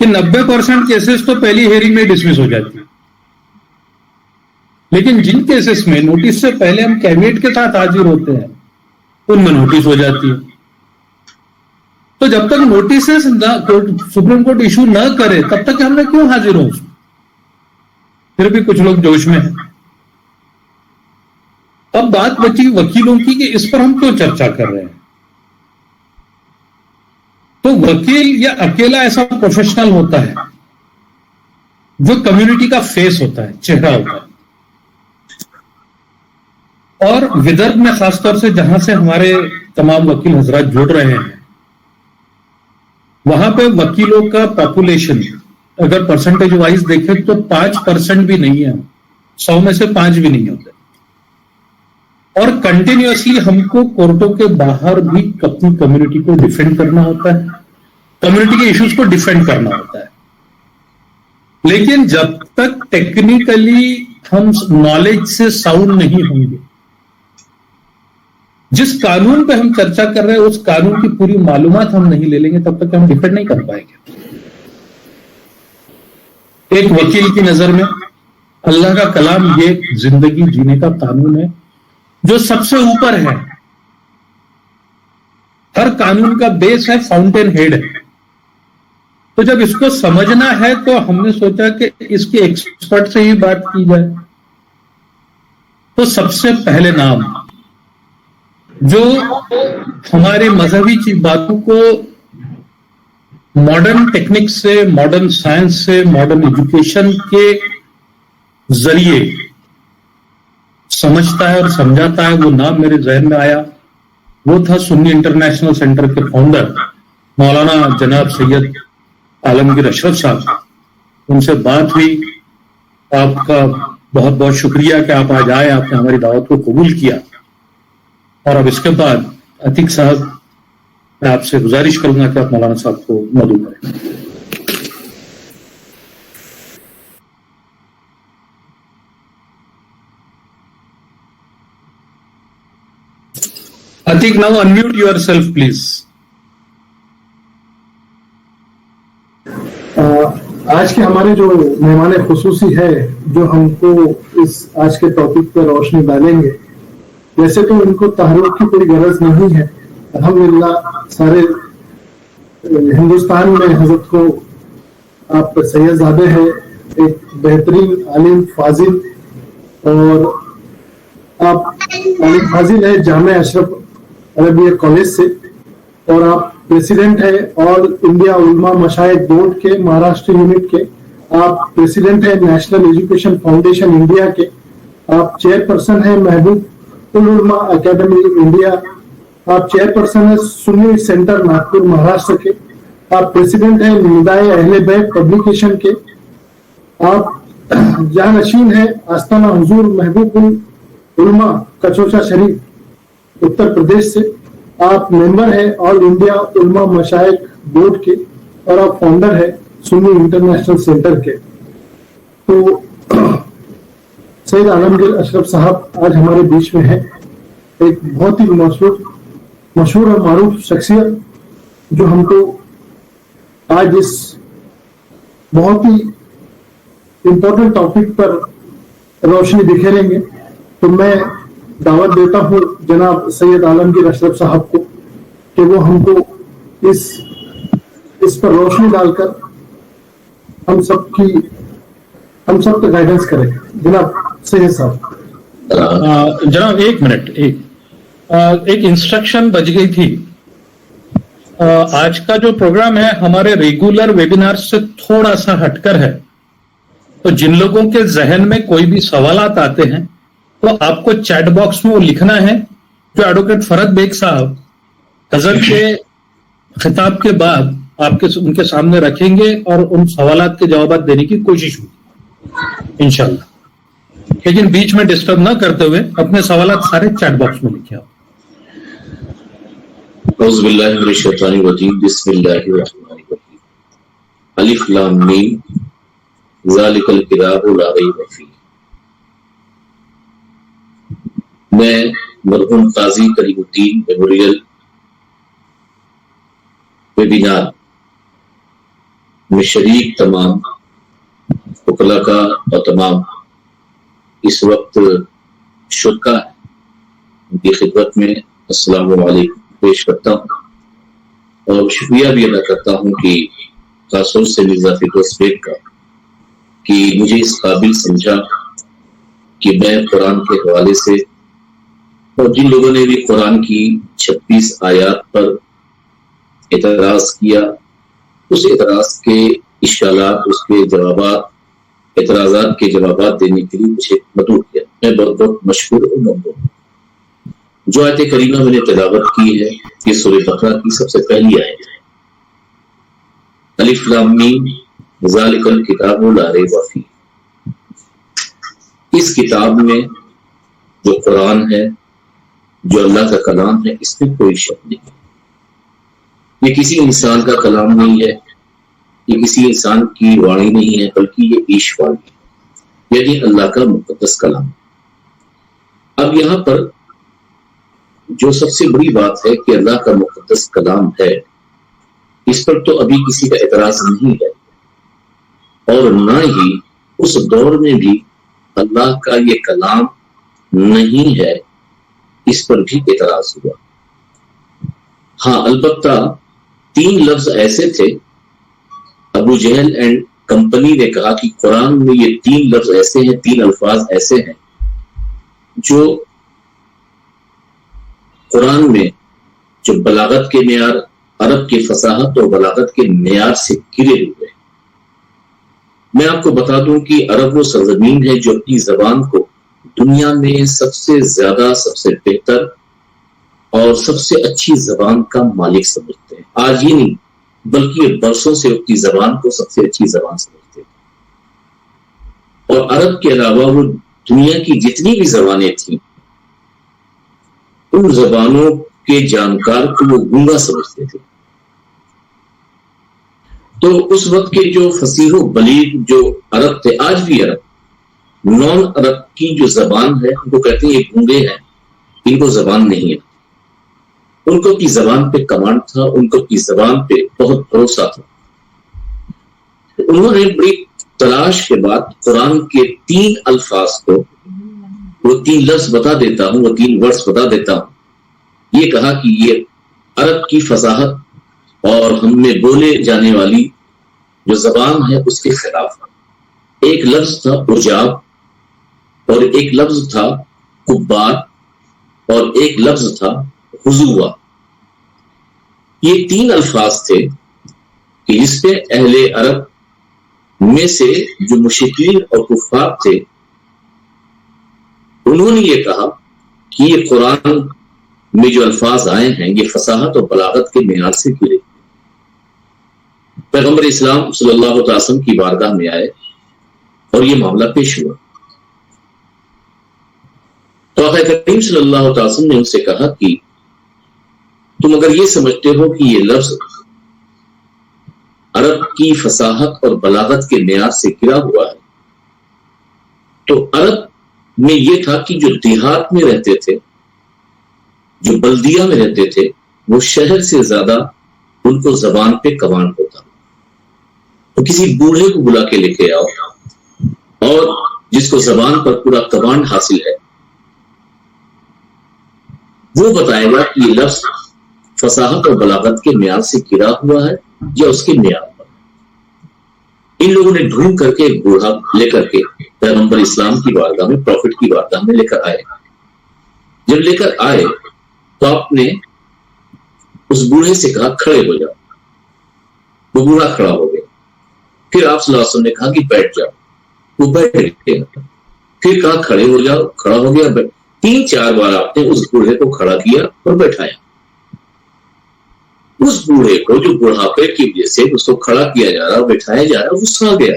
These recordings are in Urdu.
کہ 90% کیسز تو پہلی ہیئرنگ میں ڈسمس ہو جاتی ہے، لیکن جن کیسز میں نوٹس سے پہلے ہم کیویٹ کے ساتھ حاضر ہوتے ہیں ان میں نوٹس ہو جاتی ہے. تو جب تک نوٹسز سپریم کورٹ ایشو نہ کرے تب تک ہم نے کیوں حاضر ہوں؟ پھر بھی کچھ لوگ جوش میں ہیں. اب بات بچی وکیلوں کی کہ اس پر ہم کیوں چرچا کر رہے ہیں. تو وکیل یا اکیلا ایسا پروفیشنل ہوتا ہے جو کمیونٹی کا فیس ہوتا ہے، چہرہ ہوتا ہے. اور ودرب میں خاص طور سے جہاں سے ہمارے تمام وکیل حضرات جڑ رہے ہیں، وہاں پہ وکیلوں کا پاپولیشن اگر پرسنٹیج وائز دیکھیں تو 5% بھی نہیں ہے، 100 میں سے 5 بھی نہیں ہوتے. اور کنٹینیوسلی ہم کو کورٹوں کے باہر بھی اپنی کمیونٹی کو ڈیفینڈ کرنا ہوتا ہے، کمیونٹی کے ایشوز کو ڈیفینڈ کرنا ہوتا ہے. لیکن جب تک ٹیکنیکلی ہم نالج سے ساؤنڈ نہیں ہوں گے، جس قانون پہ ہم چرچا کر رہے ہیں اس قانون کی پوری معلومات ہم نہیں لے لیں گے تب تک ہم ڈیفینڈ نہیں کر پائیں گے. ایک وکیل کی نظر میں اللہ کا کلام یہ زندگی جینے کا قانون ہے جو سب سے اوپر ہے. ہر قانون کا بیس ہے، فاؤنٹین ہیڈ ہے. تو جب اس کو سمجھنا ہے تو ہم نے سوچا کہ اس کے ایکسپرٹ سے ہی بات کی جائے. تو سب سے پہلے نام جو ہمارے مذہبی باتوں کو ماڈرن ٹیکنک سے، ماڈرن سائنس سے، ماڈرن ایجوکیشن کے ذریعے سمجھتا ہے اور سمجھاتا ہے، وہ نام میرے ذہن میں آیا، وہ تھا سنی انٹرنیشنل سینٹر کے فاؤنڈر مولانا جناب سید عالمگیر اشرف صاحب. ان سے بات ہوئی. آپ کا بہت بہت شکریہ کہ آپ آج آئے، آپ نے ہماری دعوت کو قبول کیا. اور اب اس کے بعد عتیق صاحب میں آپ سے گزارش کروں گا کہ آپ مولانا صاحب کو مدعو کریں. Atiq now unmute your self please. آج کے ہمارے جو مہمان خصوصی ہے جو ہم کو اس آج کے ٹاپک پر روشنی ڈالیں گے، ویسے تو ان کو تعارف کی کوئی غرض نہیں ہے. الحمدللہ سارے ہندوستان میں حضرت کو آپ سید زادے ہیں، ایک بہترین عالم فاضل، اور آپ عالم فاضل ہے جامعہ اشرف عربیہ کالج سے، اور آپ پریسیڈنٹ ہے آل انڈیا علماء مشائخ بورڈ کے مہاراشٹر یونٹ کے. آپ پریسیڈنٹ ہے نیشنل ایجوکیشن فاؤنڈیشن انڈیا کے. آپ چیئر پرسن ہے محبوب العلماء اکیڈمی انڈیا. آپ چیئر پرسن ہے سنی سینٹر ناگپور مہاراشٹر کے. آپ پریسیڈنٹ ہے ندائے اہل بیت پبلیکیشن کے. آپ جانشین ہے آستانہ حضور محبوب العلماء کچوچا شریف اتر پردیش سے. آپ ممبر ہے آل انڈیا علماء مشائخ بورڈ کے، اور آپ فاؤنڈر ہے سنی انٹرنیشنل سینٹر کے. تو سید عالمگیر اشرف صاحب آج ہمارے بیچ میں ہے، ایک بہت ہی مشہور اور معروف شخصیت جو ہم کو آج اس بہت ہی امپورٹنٹ ٹاپک پر روشنی بکھیریں گے. تو میں دعوت دیتا ہوں جناب سید عالمگیر اشرف صاحب کو کہ وہ ہم کو اس پر روشنی ڈال کر ہم سب کا گائیڈنس کریں. جناب سید صاحب. جناب ایک منٹ، ایک انسٹرکشن بچ گئی تھی. آج کا جو پروگرام ہے ہمارے ریگولر ویبینار سے تھوڑا سا ہٹ کر ہے. تو جن لوگوں کے ذہن میں کوئی بھی سوالات آتے ہیں تو آپ کو چیٹ باکس میں وہ لکھنا ہے جو ایڈوکیٹ فرحت بیگ صاحب غزل کے خطاب کے بعد آپ کے ان کے سامنے رکھیں گے، اور ان سوالات کے جوابات دینے کی کوشش ہوگی انشاءاللہ. لیکن بیچ میں ڈسٹرب نہ کرتے ہوئے اپنے سوالات سارے چیٹ باکس میں لکھیں. اعوذ باللہ من الشیطان الرجیم، بسم اللہ الرحمن الرحیم. الف لام میم ذالک الکتاب لا ریب فیہ. میں مرحوم قاضی کریم الدین میموریل ویبینار میں شریک تمام وکلا کا اور تمام اس وقت شرکا ان کی خدمت میں السلام علیکم پیش کرتا ہوں اور شکریہ بھی ادا کرتا ہوں کہ خاص طور سے مرزا فردوس بیگ کا کہ مجھے اس قابل سمجھا کہ میں قرآن کے حوالے سے اور جن لوگوں نے بھی قرآن کی 36 آیات پر اعتراض کیا اس اعتراض کے اشکالات اس کے جوابات اعتراضات کے جوابات دینے کے لیے مجھے مدعو کیا. میں بہت بہت مشکور اور ممنون ہوں. جو آیت کریمہ میں نے تلاوت کی ہے یہ سورہ بقرہ کی سب سے پہلی آیت ہے. الف لام میم ذالک الکتاب لا ریب فیہ. اس کتاب میں جو قرآن ہے جو اللہ کا کلام ہے اس میں کوئی شک نہیں. یہ کسی انسان کا کلام نہیں ہے, یہ کسی انسان کی وانی نہیں ہے, بلکہ یہ ایشواری ہے, یعنی اللہ کا مقدس کلام. اب یہاں پر جو سب سے بڑی بات ہے کہ اللہ کا مقدس کلام ہے, اس پر تو ابھی کسی کا اعتراض نہیں ہے, اور نہ ہی اس دور میں بھی اللہ کا یہ کلام نہیں ہے اس پر بھی اعتراض ہوا. ہاں البتہ 3 لفظ ایسے تھے, ابو جہل اینڈ کمپنی نے کہا کہ قرآن میں یہ 3 لفظ ایسے ہیں, 3 الفاظ ایسے ہیں جو قرآن میں جو بلاغت کے معیار, عرب کی فصاحت اور بلاغت کے معیار سے گرے ہوئے. میں آپ کو بتا دوں کہ عرب وہ سرزمین ہے جو اپنی زبان کو دنیا میں سب سے زیادہ, سب سے بہتر اور سب سے اچھی زبان کا مالک سمجھتے ہیں. آج ہی نہیں بلکہ برسوں سے اپنی زبان کو سب سے اچھی زبان سمجھتے ہیں. اور عرب کے علاوہ وہ دنیا کی جتنی بھی زبانیں تھیں ان زبانوں کے جانکار کو وہ گونگا سمجھتے تھے. تو اس وقت کے جو فصیح و بلیغ جو عرب تھے, آج بھی عرب نان عرب کی جو زبان ہے ان کو کہتے ہیں یہ گونگے ہیں, ان کو زبان نہیں ہے. ان کو اپنی زبان پہ کمانڈ تھا, ان کو اپنی زبان پہ بہت بھروسہ تھا. انہوں نے بڑی تلاش کے بعد قرآن کے 3 الفاظ کو, وہ 3 لفظ بتا دیتا ہوں, وہ 3 ورڈز بتا دیتا ہوں, یہ کہا کہ یہ عرب کی فصاحت اور ہم میں بولے جانے والی جو زبان ہے اس کے خلاف. ایک لفظ تھا عجاب, اور ایک لفظ تھا کبار, اور ایک لفظ تھا حضوا. یہ 3 الفاظ تھے کہ جس پہ اہل عرب میں سے جو مشرکین اور کفار تھے انہوں نے یہ کہا کہ یہ قرآن میں جو الفاظ آئے ہیں یہ فصاحت اور بلاغت کے معیار سے گرے. پیغمبر اسلام صلی اللہ علیہ وسلم کی بارگاہ میں آئے اور یہ معاملہ پیش ہوا. تو آقا کریم صلی اللہ علیہ وسلم نے ان سے کہا کہ تم اگر یہ سمجھتے ہو کہ یہ لفظ عرب کی فصاحت اور بلاغت کے معیار سے گرا ہوا ہے, تو عرب میں یہ تھا کہ جو دیہات میں رہتے تھے, جو بلدیہ میں رہتے تھے, وہ شہر سے زیادہ ان کو زبان پہ کمانڈ ہوتا. تو کسی بوڑھے کو بلا کے لے کے آؤ اور جس کو زبان پر پورا کمانڈ حاصل ہے وہ بتائے گا کہ یہ لفظ فصاحت اور بلاغت کے معیار سے گرا ہوا ہے یا اس کے معیار پر. ان لوگوں نے ڈھونڈ کر کے ایک بوڑھا لے کر کے پیغمبر اسلام کی بارگاہ میں, پروفٹ کی بارگاہ میں لے کر آئے. جب لے کر آئے تو آپ نے اس بوڑھے سے کہا کھڑے ہو جاؤ. وہ بوڑھا کھڑا ہو گیا. پھر آپ صلی اللہ علیہ وسلم نے کہا کہ بیٹھ جاؤ. وہ بیٹھ گیا. پھر کہا کھڑے ہو جاؤ. کھڑا ہو گیا. 3-4 بار آپ نے اس بوڑھے کو کھڑا کیا اور بیٹھایا. اس بوڑھے کو جو بڑھاپے کی وجہ سے اس کو کھڑا کیا جا رہا, بٹھایا جا رہا, غصہ آ گیا.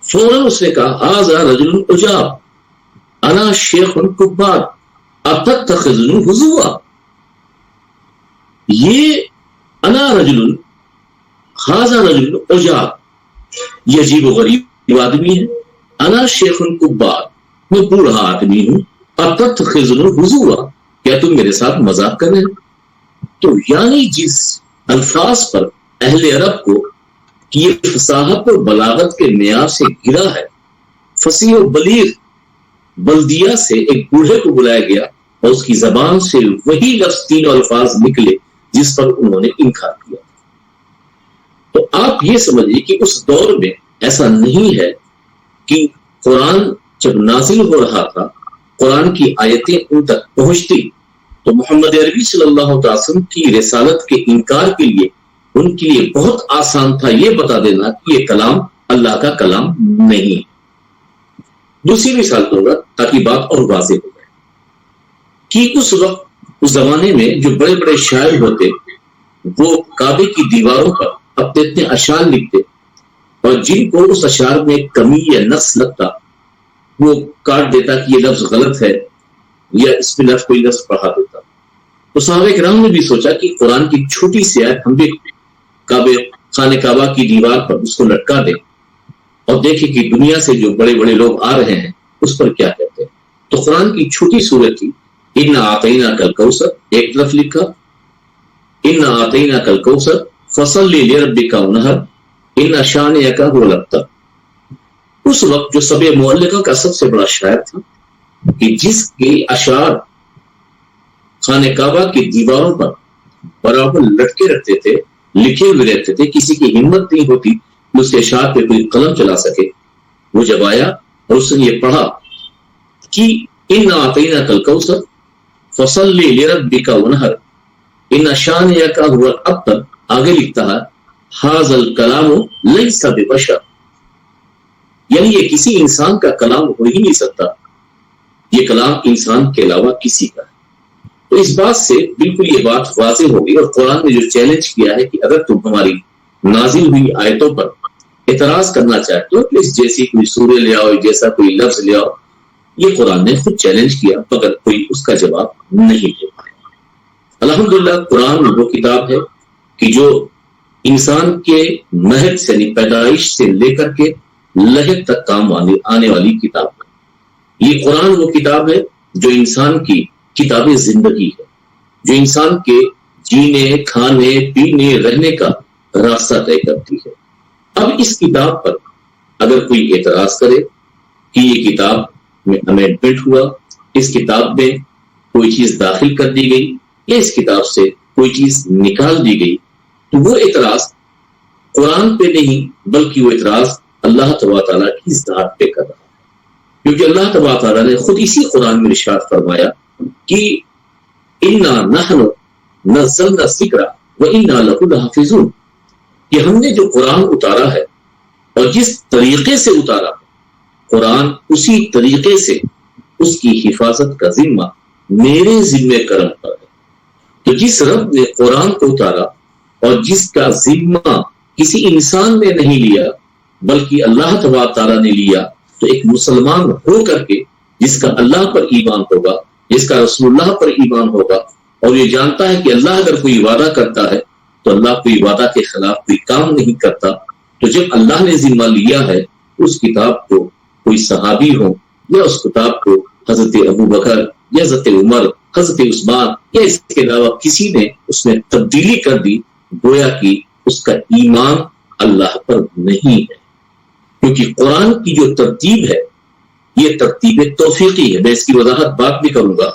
فوراً اس نے کہا ھذا رجل عجاب انا شیخ کبار اتتخذنی ہزوا. یہ انا رجل, ھذا رجل عجاب, یہ عجیب و غریب آدمی ہے. انا شیخ کبار, میں بوڑھا آدمی ہوں. اتتخذنی ہزوا, کیا تم میرے ساتھ مذاق کر رہے ہو؟ تو یعنی جس الفاظ پر اہل عرب کو کہ یہ فصاحت اور بلاغت کے معیار سے گرا ہے. فصیح و بلیغ بلدیہ سے ایک بوڑھے کو بلایا گیا اور اس کی زبان سے وہی لفظ 3 الفاظ نکلے جس پر انہوں نے انکار کیا. تو آپ یہ سمجھیے کہ اس دور میں ایسا نہیں ہے کہ قرآن جب نازل ہو رہا تھا، قرآن کی آیتیں ان تک پہنچتی تو محمد عربی صلی اللہ علیہ وسلم کی رسالت کے انکار کے لیے ان کے لیے بہت آسان تھا یہ بتا دینا کہ یہ کلام اللہ کا کلام نہیں ہے. دوسری مثال دوں گا تاکہ بات اور واضح ہو جائے کہ اس وقت اس زمانے میں جو بڑے بڑے شاعر ہوتے وہ کعبے کی دیواروں پر اپنے اتنے اشعار لکھتے اور جن کو اس اشعار میں کمی یا نقص لگتا وہ کاٹ دیتا کہ یہ لفظ غلط ہے یا اس میں لفظ کوئی لفظ پڑھا دیتا. تو صحابہ کرام نے بھی سوچا کہ قرآن کی چھوٹی سی آیت ہم بھی خانہ کعبہ کی دیوار پر اس کو لٹکا دیں اور دیکھیں کہ دنیا سے جو بڑے بڑے لوگ آ رہے ہیں اس پر کیا کہتے ہیں. تو قرآن کی چھوٹی سورت تھی اِنَّا أَعْطَيْنَاكَ الْكَوْثَرَ، ایک طرف لکھا اِنَّا أَعْطَيْنَاكَ الْكَوْثَرَ فَصَلِّ لِرَبِّكَ وَانْحَرْ إِنَّ شَانِئَكَ هُوَ الْأَبْتَرُ. اس وقت جو سب معلقہ کا سب سے بڑا شاعر تھا کہ جس کے اشعار خانہ کعبہ کی دیواروں پر برابر لٹکے رکھتے تھے، لکھے ہوئے رہتے تھے، کسی کی ہمت نہیں ہوتی کہ اس کے اشعار پہ کوئی قلم چلا سکے. وہ جب آیا اور اس نے یہ پڑھا کہ اِنَّا أَعْطَيْنَاكَ الْكَوْثَرَ فَصَلِّ لِرَبِّكَ وَانْحَرْ إِنَّ شَانِئَكَ هُوَ الْأَبْتَرُ. آگے لکھتا ہے هَذَا الْكَلَامُ لَيْسَ بِبَشَرٍ، یعنی یہ کسی انسان کا کلام ہو ہی نہیں سکتا، یہ کلام انسان کے علاوہ کسی کا ہے. تو اس بات سے بالکل یہ بات واضح ہوگی اور قرآن نے جو چیلنج کیا ہے کہ اگر تم ہماری نازل ہوئی آیتوں پر اعتراض کرنا چاہتے ہو تو اس جیسی کوئی سورہ لے آؤ، جیسا کوئی لفظ لے آؤ. یہ قرآن نے خود چیلنج کیا مگر کوئی اس کا جواب نہیں دے پایا. الحمدللہ قرآن وہ کتاب ہے کہ جو انسان کے مہد سے یعنی پیدائش سے لے کر کے لہد تک کام آنے والی کتاب ہے. یہ قرآن وہ کتاب ہے جو انسان کی کتاب زندگی ہے، جو انسان کے جینے، کھانے، پینے، رہنے کا راستہ طے کرتی ہے. اب اس کتاب پر اگر کوئی اعتراض کرے کہ یہ کتاب میں امینڈمنٹ ہوا، اس کتاب میں کوئی چیز داخل کر دی گئی یا اس کتاب سے کوئی چیز نکال دی گئی، تو وہ اعتراض قرآن پہ نہیں بلکہ وہ اعتراض اللہ تبارک تعالیٰ کی ذات پہ کر رہا ہے. کیونکہ اللہ تبارک تعالیٰ نے خود اسی قرآن میں ارشاد فرمایا کہ اِنَّا نَحْنُ نَزَّلْنَا الذِّكْرَ وَإِنَّا لَهُ لَحَافِظُونَ، کہ ہم نے جو قرآن اتارا ہے اور جس طریقے سے اتارا قرآن اسی طریقے سے اس کی حفاظت کا ذمہ میرے ذمہ کرم پر ہے. تو جس رب نے قرآن کو اتارا اور جس کا ذمہ کسی انسان نے نہیں لیا بلکہ اللہ تبارک تعالیٰ نے لیا، تو ایک مسلمان ہو کر کے جس کا اللہ پر ایمان ہوگا، جس کا رسول اللہ پر ایمان ہوگا اور یہ جانتا ہے کہ اللہ اگر کوئی وعدہ کرتا ہے تو اللہ کوئی وعدہ کے خلاف کوئی کام نہیں کرتا، تو جب اللہ نے ذمہ لیا ہے اس کتاب کو کوئی صحابی ہو یا اس کتاب کو حضرت ابو بکر یا حضرت عمر، حضرت عثمان یا اس کے علاوہ کسی نے اس میں تبدیلی کر دی، گویا کہ اس کا ایمان اللہ پر نہیں ہے. کیونکہ قرآن کی جو ترتیب ہے یہ ترتیب توفیقی ہے. میں اس کی وضاحت بات بھی کروں گا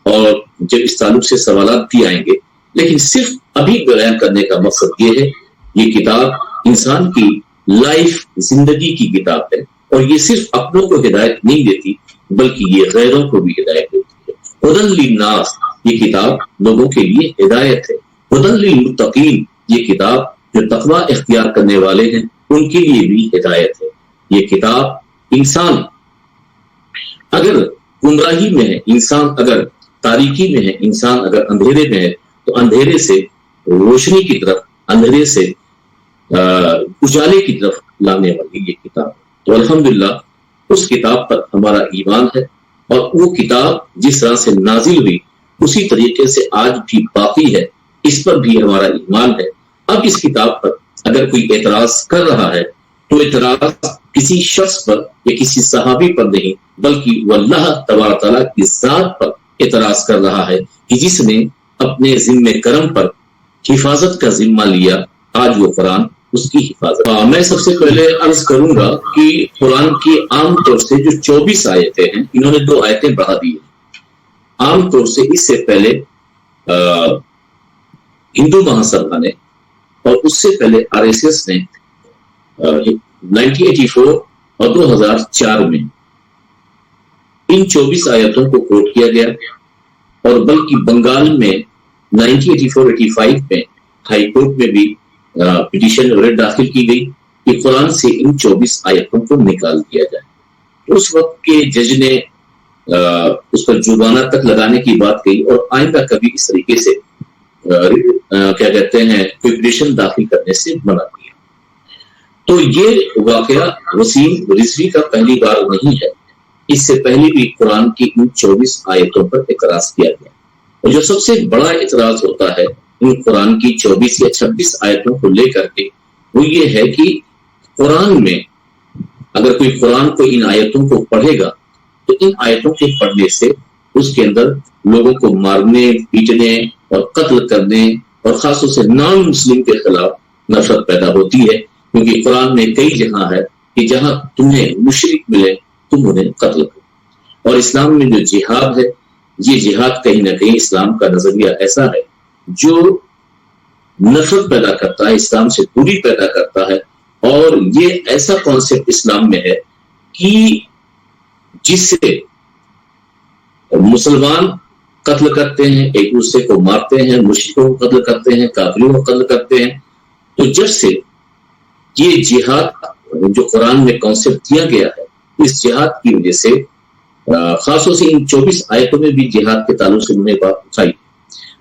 اور جب اس تعلق سے سوالات بھی آئیں گے، لیکن صرف ابھی بیان کرنے کا مقصد یہ ہے یہ کتاب انسان کی لائف زندگی کی کتاب ہے اور یہ صرف اپنوں کو ہدایت نہیں دیتی بلکہ یہ غیروں کو بھی ہدایت دیتی ہے. ہدی للناس، یہ کتاب لوگوں کے لیے ہدایت ہے. ہدی للمتقین، یہ کتاب جو تقوی اختیار کرنے والے ہیں ان کے لیے بھی ہدایت ہے. یہ کتاب انسان اگر گمراہی میں ہے، انسان اگر تاریکی میں ہے، انسان اگر اندھیرے میں ہے تو اندھیرے سے روشنی کی طرف، اندھیرے سے اجالے کی طرف لانے والی یہ کتاب. تو الحمدللہ اس کتاب پر ہمارا ایمان ہے اور وہ کتاب جس طرح سے نازل ہوئی اسی طریقے سے آج بھی باقی ہے، اس پر بھی ہمارا ایمان ہے. اب اس کتاب پر اگر کوئی اعتراض کر رہا ہے تو اعتراض کسی شخص پر یا کسی صحابی پر نہیں بلکہ وہ اللہ تبارک تعالیٰ کی ذات پر اعتراض کر رہا ہے کہ جس نے اپنے ذمہ کرم پر حفاظت کا ذمہ لیا آج وہ قرآن اس کی حفاظت. میں سب سے پہلے عرض کروں گا کہ قرآن کی عام طور سے جو 24 آیتیں ہیں، انہوں نے 2 آیتیں بڑھا دی ہیں. عام طور سے اس سے پہلے ہندو مہاسبھا نے اور اس سے پہلے RSS نے 1984 اور 2004 میں ان 24 آیتوں کو کوٹ کیا گیا، اور بلکہ بنگال میں 1984-85 میں ہائی کورٹ میں بھی پٹیشن وغیرہ داخل کی گئی کہ قرآن سے ان 24 آیتوں کو نکال دیا جائے. اس وقت کے جج نے اس پر جرمانہ تک لگانے کی بات کہی، اور آئندہ کبھی اس طریقے سے کیا کہتے ہیں کوئی پٹیشن داخل کرنے سے منع کیا. تو یہ واقعہ وسیم رضوی کا پہلی بار نہیں ہے. اس سے پہلے بھی قرآن کی ان 24 آیتوں پر اعتراض کیا گیا، اور جو سب سے بڑا اعتراض ہوتا ہے ان قرآن کی 24 یا 26 آیتوں کو لے کر کے، وہ یہ ہے کہ قرآن میں اگر کوئی قرآن کو ان آیتوں کو پڑھے گا تو ان آیتوں کے پڑھنے سے اس کے اندر لوگوں کو مارنے، پیٹنے اور قتل کرنے، اور خاص طور سے نان مسلم کے خلاف نفرت پیدا ہوتی ہے. کیونکہ قرآن میں کئی جگہ ہے کہ جہاں تمہیں مشرک ملے تم انہیں قتل کرو. اور اسلام میں جو جہاد ہے، یہ جہاد کہیں نہ کہیں اسلام کا نظریہ ایسا ہے جو نفرت پیدا کرتا ہے، اسلام سے دوری پیدا کرتا ہے. اور یہ ایسا کانسیپٹ اسلام میں ہے کہ جس سے مسلمان قتل کرتے ہیں، ایک دوسرے کو مارتے ہیں، مشرکوں کو قتل کرتے ہیں، کافروں کو قتل کرتے ہیں. تو جب سے یہ جہاد جو قرآن میں کانسیپٹ دیا گیا ہے، اس جہاد کی وجہ سے خاص طور سے ان 24 آیتوں میں بھی جہاد کے تعلق سے انہوں نے بات اٹھائی.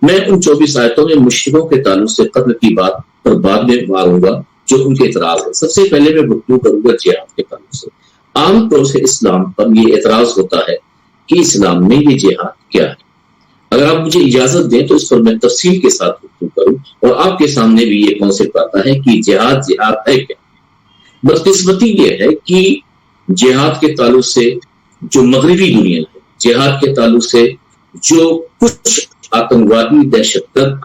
میں ان 24 آیتوں میں مشرکوں کے تعلق سے قتل کی بات پر بعد میں ماروں گا جو ان کے اعتراض ہے. سب سے پہلے میں گفتگو کروں گا جہاد کے تعلق سے. عام طور سے اسلام پر یہ اعتراض ہوتا ہے کہ اسلام میں یہ جہاد کیا ہے. اگر آپ مجھے اجازت دیں تو اس پر میں تفصیل کے ساتھ گفتگو کروں، اور آپ کے سامنے بھی یہ کانسیپٹ آتا ہے کہ جہاد ہے کیا. بدقسمتی یہ ہے کہ جہاد کے تعلق سے جو مغربی دنیا ہے، جہاد کے تعلق سے جو کچھ آتنکوادی دہشت گرد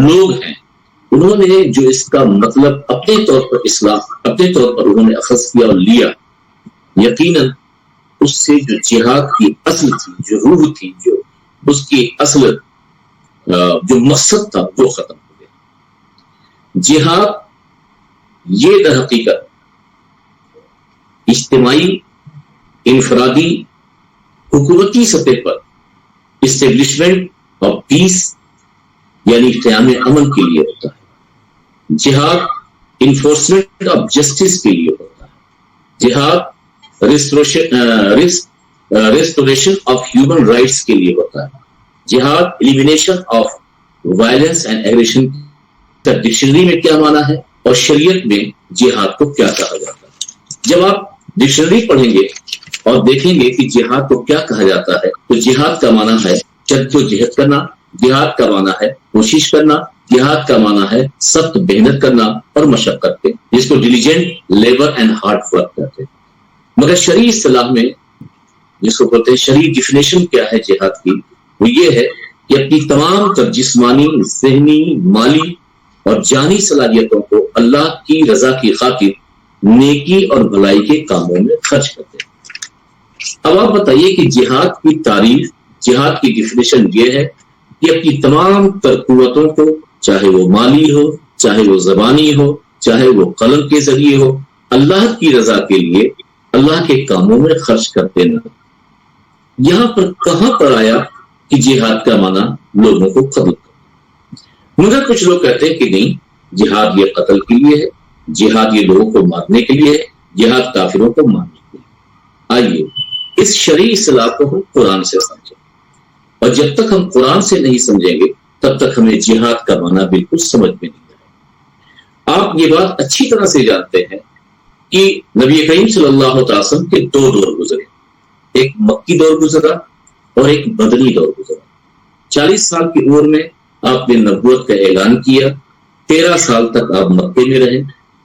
لوگ ہیں، انہوں نے جو اس کا مطلب اپنے طور پر انہوں نے اخذ کیا اور لیا، یقیناً اس سے جو جہاد کی اصل تھی، جو روح تھی، جو اس کی اصل جو مقصد تھا، وہ ختم ہو گیا. جہاد یہ در حقیقت اجتماعی، انفرادی، حکومتی سطح پر اسٹیبلشمنٹ آف پیس یعنی قیام امن کے لیے ہوتا ہے. جہاد انفورسمنٹ آف جسٹس کے لیے ہوتا ہے. جہاد ریسٹوریشن آف ہیومن رائٹس کے لیے ہوتا ہے. جہاد elimination of violence and aggression کا ڈکشنری میں کیا معنی ہے اور شریعت میں جہاد کو کیا کہا جاتا ہے. جب آپ ڈکشنری پڑھیں گے اور دیکھیں گے کہ جہاد کو کیا کہا جاتا ہے تو جہاد کا معنی ہے جدوجہد کرنا، جہاد کا معنی ہے کوشش کرنا، جہاد کا معنی ہے سخت محنت کرنا اور مشقت کے، جس کو diligent labour and hard work کہتے ہیں. مگر شرعی اصطلاح میں جس کو بولتے ہیں شرعی ڈیفینیشن کیا ہے جہاد کی، وہ یہ ہے کہ اپنی تمام تر جسمانی، ذہنی، مالی اور جانی صلاحیتوں کو اللہ کی رضا کی خاطر نیکی اور بھلائی کے کاموں میں خرچ کرتے ہیں. اب آپ بتائیے کہ جہاد کی تعریف، جہاد کی ڈیفینیشن یہ ہے کہ اپنی تمام تر قوتوں کو، چاہے وہ مالی ہو، چاہے وہ زبانی ہو، چاہے وہ قلم کے ذریعے ہو، اللہ کی رضا کے لیے اللہ کے کاموں میں خرچ کرتے نہ. یہاں پر کہاں پر آیا کہ جہاد کا معنی لوگوں کو قتل کرنا؟ مگر کچھ لوگ کہتے ہیں کہ نہیں، جہاد یہ قتل کے لیے ہے، جہاد یہ لوگوں کو مارنے کے لیے ہے، جہاد کافروں کو مارنے کے لیے. آئیے اس شرعی اصطلاح کو ہم قرآن سے سمجھیں، اور جب تک ہم قرآن سے نہیں سمجھیں گے تب تک ہمیں جہاد کا معنی بالکل سمجھ میں نہیں آئے. آپ یہ بات اچھی طرح سے جانتے ہیں کہ نبی کریم صلی اللہ علیہ وسلم کے 2 دور گزرے، ایک مکی دور گزرا اور ایک مدنی دور گزرا. 40 سال کی عمر میں آپ نے نبوت کا اعلان کیا، 13 سال تک آپ مکے میں رہے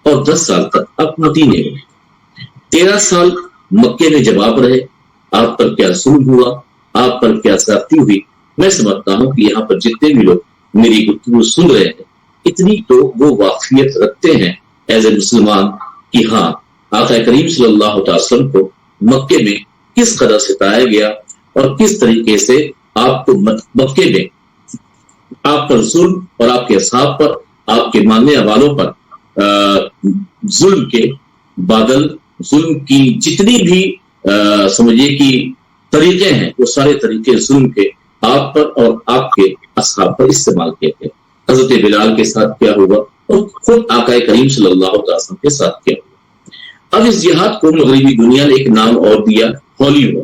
اور 10 سال تک آپ مدینے میں رہے. 13 سال مکے میں جب آپ رہے، آپ پر کیا ظلم ہوا، آپ پر کیا زیادتی ہوئی. میں سمجھتا ہوں کہ یہاں پر جتنے بھی لوگ میری گفتگو سن رہے ہیں، اتنی تو وہ واقفیت رکھتے ہیں ایز اے مسلمان کہ ہاں آقا کریم صلی اللہ تعالی وسلم کو مکے میں کس قدر ستایا گیا اور کس طریقے سے آپ کو مکے میں آپ پر ظلم اور آپ کے اصحاب پر، آپ کے ماننے والوں پر ظلم کے بادل، ظلم کی جتنی بھی سمجھیے کہ طریقے ہیں وہ سارے طریقے ظلم کے آپ پر اور آپ کے اصحاب پر استعمال کیے تھے۔ حضرت بلال کے ساتھ کیا ہوا اور خود آقا کریم صلی اللہ علیہ وسلم کے ساتھ کیا ہوا۔ اب اس جہاد کو مغربی دنیا نے ایک نام اور دیا، ہولی وار،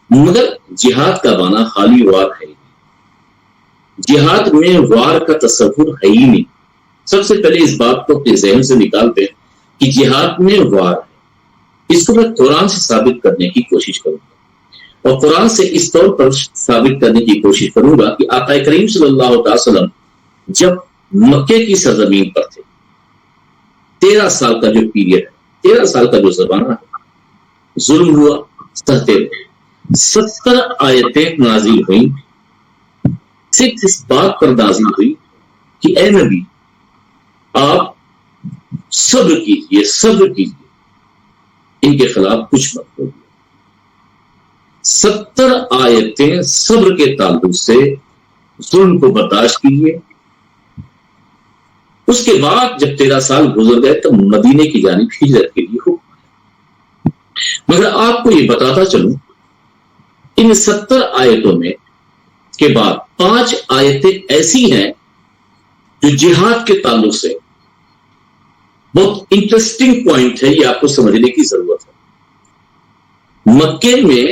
مگر جہاد کا معنی خالی وار ہے، جہاد میں وار کا تصور ہے ہی نہیں۔ سب سے پہلے اس بات کو اپنے ذہن سے نکالتے ہیں کہ جہاد میں وار ہے، اس کو میں قرآن سے ثابت کرنے کی کوشش کروں گا، اور قرآن سے اس طور پر ثابت کرنے کی کوشش کروں گا کہ آقا کریم صلی اللہ علیہ وسلم جب مکے کی سرزمین پر تھے، 13 سال کا جو پیریڈ ہے، 13 سال کا جو زمانہ ہے، ظلم ہوا، سہتے ہوئے 70 آیتیں نازل ہوئیں، صرف اس بات پر نازل ہوئی کہ اے نبی آپ صبر کیجیے ان کے خلاف کچھ مت بولیے۔ 70 آیتیں صبر کے تعلق سے ظلم کو برداشت کیجیے۔ اس کے بعد جب 13 سال گزر گئے تو مدینے کی جانب ہجرت کے لیے حکم، مگر آپ کو یہ بتاتا چلوں ان 70 آیتوں میں کے بعد 5 آیتیں ایسی ہیں جو جہاد کے تعلق سے بہت انٹرسٹنگ پوائنٹ ہے، یہ آپ کو سمجھنے کی ضرورت ہے۔ مکے میں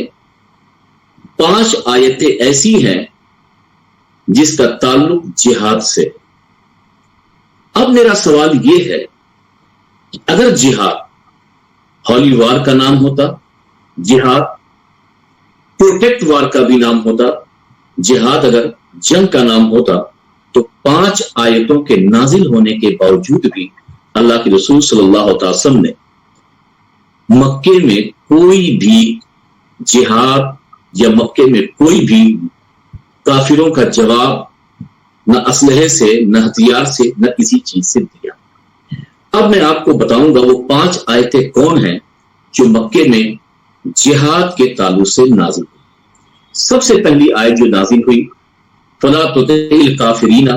5 آیتیں ایسی ہیں جس کا تعلق جہاد سے۔ اب میرا سوال یہ ہے کہ اگر جہاد ہولی وار کا نام ہوتا، جہاد پروٹیکٹ وار کا بھی نام ہوتا، جہاد اگر جنگ کا نام ہوتا، تو 5 آیتوں کے نازل ہونے کے باوجود بھی اللہ کے رسول صلی اللہ علیہ وسلم نے مکے میں کوئی بھی جہاد یا مکے میں کوئی بھی کافروں کا جواب نہ اسلحے سے، نہ ہتھیار سے، نہ کسی چیز سے دیا۔ اب میں آپ کو بتاؤں گا وہ 5 آیتیں کون ہیں جو مکے میں جہاد کے تعلق سے نازل ہوئی۔ سب سے پہلی آیت جو نازل ہوئی، فَلَا تُطِعِ الْكَافِرِينَ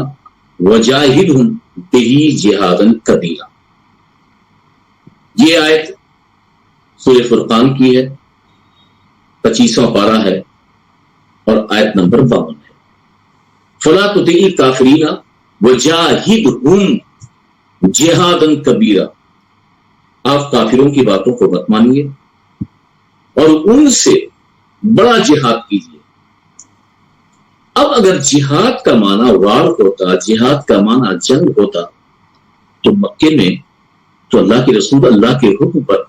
وَجَاهِدْهُمْ بِهِ جِهَادًا كَبِيرًا۔ یہ آیت سورہ فرقان کی ہے، 25واں پارہ ہے اور آیت نمبر 52 ہے۔ فَلَا تُطِعِ الْكَافِرِينَ وَجَاهِدْهُمْ جِهَادًا كَبِيرًا، آپ کافروں کی باتوں کو مت مانیے اور ان سے بڑا جہاد کیجیے۔ اب اگر جہاد کا معنی وار ہوتا، جہاد کا معنی جنگ ہوتا، تو مکے میں تو اللہ کے رسول اللہ کے حکم پر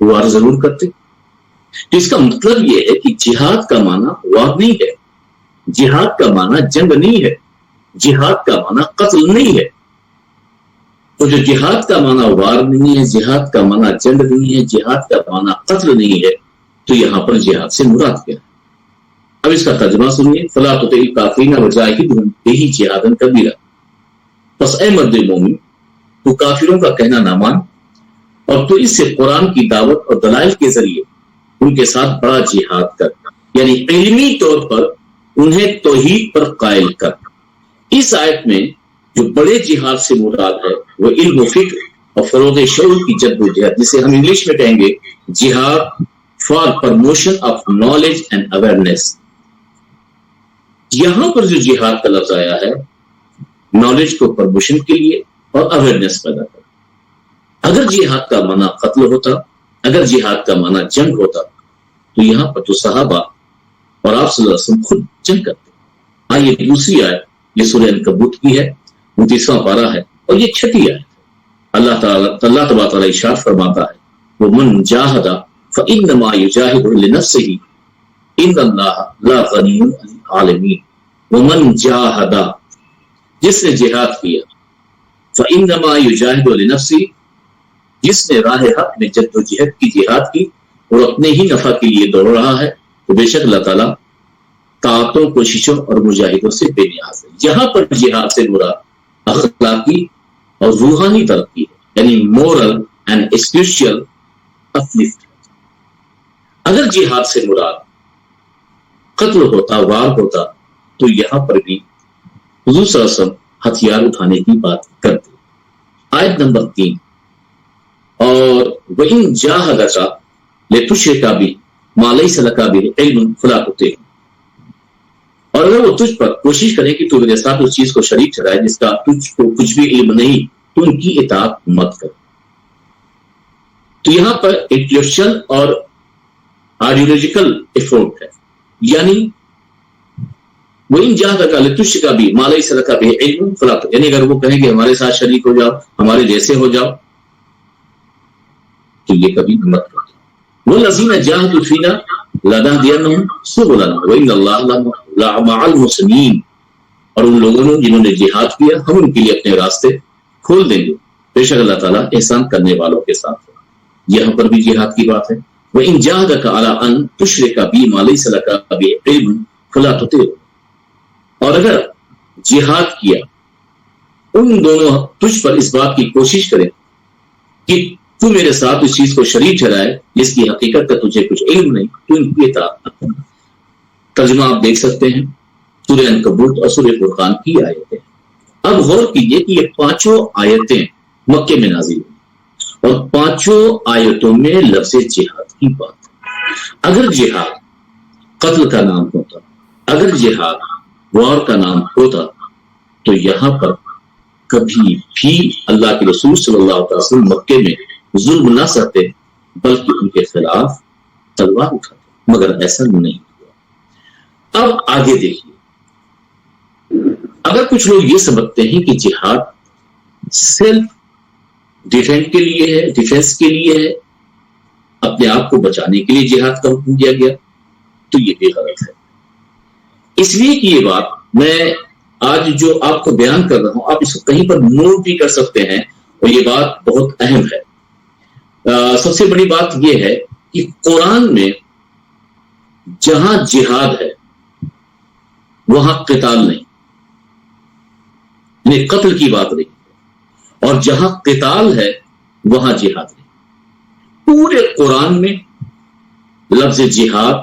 وار ضرور کرتے۔ تو اس کا مطلب یہ ہے کہ جہاد کا معنی وار نہیں ہے، جہاد کا معنی جنگ نہیں ہے، جہاد کا معنی قتل نہیں ہے۔ تو جو جہاد کا معنی وار نہیں ہے، جہاد کا معنی جنگ نہیں ہے، جہاد کا معنی قتل نہیں ہے، تو یہاں پر جہاد سے مراد کیا ہے؟ اب اس کا ترجمہ سنیے، فَلَا تُطِعِ الْكَافِرِينَ وَجَاهِدْهُمْ بِهِ جِهَادًا كَبِيرًا، پس اے مرد مومن تو کافروں کا کہنا نہ مان اور تو اس سے قرآن کی دعوت اور دلائل کے ذریعے ان کے ساتھ بڑا جہاد کر، یعنی علمی طور پر انہیں توحید پر قائل کر۔ اس آیت میں جو بڑے جہاد سے مراد ہے وہ علم و فکر اور فروغ شعور کی جد و جہد، جسے ہم انگلش میں کہیں گے جہاد for promotion of knowledge and awareness. یہاں پر جو جہاد کا لفظ آیا ہے نالج کو پرموشن کے لیے اور اویئرنیس پیدا کر۔ اگر جہاد کا معنی قتل ہوتا، اگر جہاد کا معنی جنگ ہوتا، تو یہاں پر تو صحابہ اور آپ صلی اللہ علیہ وسلم خود جنگ کرتے۔ آئیے دوسری آیت، یہ سورہ عنکبوت کی ہے، 29واں پارہ ہے اور یہ 6ٹھی آیت۔ اللہ تبارک و تعالیٰ ارشاد فرماتا ہے، وَمَنْ جَاهَدَ فَإِنَّمَا يُجَاهِدُ لِنَفْسِهِ إِنَّ اللَّهَ لَا غَنِيٌّ عَنِ الْعَالَمِينَ۔ وَمَنْ جَاهَدَ، جس نے جہاد کیا، فَإِنَّمَا يُجَاهِدُ لِنَفْسِهِ، جس نے راہ حق میں جد و جہد کی، جہاد کی اور اپنے ہی نفع کے لیے دوڑ رہا ہے، تو بے شک اللہ تعالیٰ طاعتوں، کوششوں اور مجاہدوں سے بے نیاز ہے۔ یہاں پر جہاد سے مراد اخلاقی اور روحانی ترقی ہے، یعنی مورل اینڈ اسپرچل اپلفٹ۔ اگر جہاد سے مراد قتل ہوتا، وار ہوتا، تو یہاں پر بھی حضور صلی اللہ علیہ وسلم ہتھیار اٹھانے کی بات کرتے۔ آیت نمبر 3، اور وَإِن جَاهَدَكَ لِتُشْرِكَ بِهِ مَا لَيْسَ لَكَ بِهِ عِلْمٌ فَلَا تُطِعْهُمْ، اور اگر وہ تجھ پر کوشش کریں کہ تو میرے ساتھ اس چیز کو شریک ٹھہرائے جس کا تجھ کو کچھ بھی علم نہیں، تو ان کی اطاعت مت کر۔ تو یہاں پر انٹلیکچوئل اور آئیڈیولوجیکل ایفورٹ ہے، یعنی وَإِن جَاهَدَكَ لِتُشْرِكَ بِهِ مَا لَيْسَ لَكَ بِهِ عِلْمٌ فَلَا تُطِعْهُمْ، یعنی اگر وہ کہیں کہ ہمارے ساتھ شریک ہو جاؤ، ہمارے جیسے ہو جاؤ، تو یہ کبھی مت کرو۔ وَالَّذِينَ جَاهَدُوا فِينَا لَنَهْدِيَنَّهُمْ سُبُلَنَا وَإِنَّ اللَّهَ لَمَعَ الْمُحْسِنِينَ، اور ان لوگوں نے جنہوں نے جہاد کیا ہم ان کے لیے اپنے راستے کھول دیں گے، بے شک اللہ تعالیٰ احسان کرنے والوں کے ساتھ ہے۔ یہاں پر بھی جہاد کی بات ہے، وَإِن جَاهَدَكَ عَلَىٰ أَن تُشْرِكَ بِي مَا لَيْسَ لَكَ بِهِ عِلْمٌ فَلَا تُطِعْهُمْ، اور اگر جہاد کیا ان دونوں تجھ پر اس بات کی کوشش کریں کہ تو میرے ساتھ اس چیز کو شریک ٹھہرائے جس کی حقیقت کا تجھے کچھ علم نہیں، تو ان کی اطاعت نہ کرنا۔ ترجمہ آپ دیکھ سکتے ہیں سورہ عنکبوت اور سورہ فرقان کی آیتیں۔ اب غور کیجئے کہ یہ پانچوں آیتیں مکے میں نازل ہوئی اور پانچوں آیتوں میں لفظ جہاد کی بات ہے۔ اگر جہاد قتل کا نام ہوتا، اگر جہاد وار کا نام ہوتا، تو یہاں پر کبھی بھی اللہ کے رسول صلی اللہ علیہ وسلم مکے میں ظلم نہ سہتے بلکہ ان کے خلاف تلوار اٹھاتے، مگر ایسا نہیں ہوا۔ اب آگے دیکھیے، اگر کچھ لوگ یہ سمجھتے ہیں کہ جہاد سیلف ڈیفینس کے لیے ہے، ڈیفینس کے لیے ہے، اپنے آپ کو بچانے کے لیے جہاد کا حکم دیا گیا، تو یہ بھی غلط ہے۔ اس لیے کہ یہ بات میں آج جو آپ کو بیان کر رہا ہوں، آپ اس کو کہیں پر نوٹ بھی کر سکتے ہیں، اور یہ بات بہت اہم ہے۔ سب سے بڑی بات یہ ہے کہ قرآن میں جہاں جہاد ہے وہاں قتال نہیں، یعنی قتل کی بات نہیں، اور جہاں قتال ہے وہاں جہاد نہیں۔ پورے قرآن میں لفظ جہاد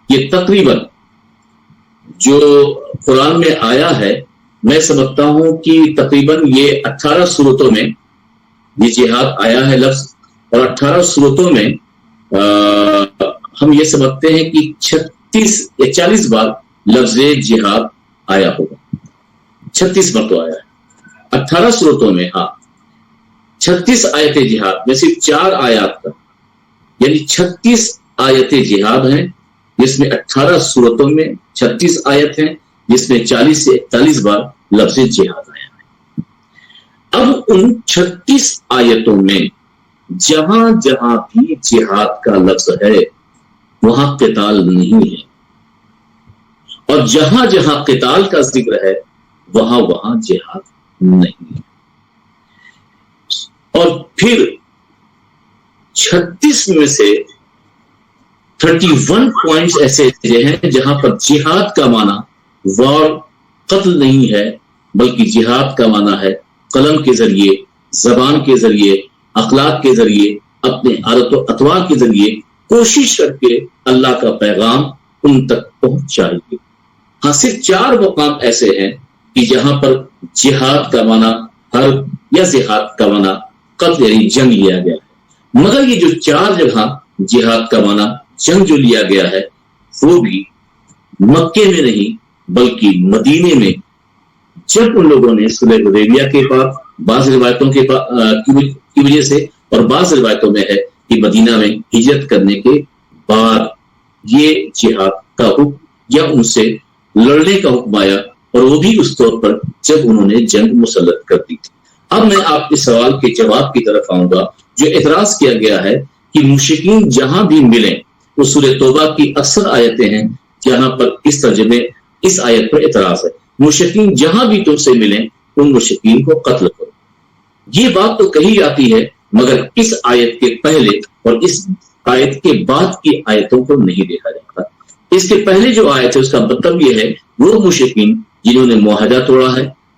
یہ تقریباً جو قرآن میں آیا ہے، میں سمجھتا ہوں کہ تقریباً یہ 18 صورتوں میں یہ جہاد آیا ہے لفظ، اور 18 صورتوں میں ہم یہ سمجھتے ہیں کہ 36 یا 40 بار لفظ جہاد آیا ہوگا، 36 مرتبہ آیا ہے 18 صورتوں میں۔ ہاں 36 آیت جہاد میں صرف 4 آیات کا، یعنی 36 آیت جہاد ہیں جس میں 18 صورتوں میں 36 آیت ہیں جس میں 40 سے 41 بار لفظ جہاد آیا ہے۔ اب ان 36 آیتوں میں جہاں جہاں بھی جہاد کا لفظ ہے وہاں قتال نہیں ہے، اور جہاں جہاں قتال کا ذکر ہے وہاں وہاں جہاد نہیں ہے۔ اور پھر 36 میں سے 31 پوائنٹس ایسے ہیں جہاں پر جہاد کا معنی وار قتل نہیں ہے، بلکہ جہاد کا معنی ہے قلم کے ذریعے، زبان کے ذریعے، اخلاق کے ذریعے، اپنے عادت و اطوار کے ذریعے کوشش کر کے اللہ کا پیغام ان تک پہنچائیے۔ ہاں صرف 4 مقام ایسے ہیں کہ جہاں پر جہاد کا معنی حرب یا جہاد کا معنی قتل یعنی جنگ لیا گیا ہے، مگر یہ جو 4 جگہ جہاد کا معنی جنگ جو لیا گیا ہے وہ بھی مکے میں نہیں بلکہ مدینے میں، جب ان لوگوں نے صلح حدیبیہ کے بعد بعض روایتوں کی وجہ سے اور بعض روایتوں میں ہے کہ مدینہ میں ہجرت کرنے کے بعد یہ جہاد کا حکم یا ان سے لڑنے کا حکم آیا، اور وہ بھی اس طور پر جب انہوں نے جنگ مسلط کر دی تھی۔ اب میں آپ کے سوال کے جواب کی طرف آؤں گا۔ جو اعتراض کیا گیا ہے کہ مشرکین جہاں بھی ملیں، وہ سورہ توبہ کی اکثر آیتیں ہیں جہاں پر اس ترجمے اس آیت پر اعتراض ہے، مشرکین جہاں بھی تم سے ملیں ان مشرکین کو قتل کرو۔ یہ بات تو کہی جاتی ہے مگر اس آیت کے پہلے اور اس آیت کے بعد کی آیتوں کو نہیں دیکھا جاتا۔ اس کے پہلے جو آیت ہے اس کا مطلب یہ ہے وہ مشرکین جنہوں نے معاہدہ توڑا ہے،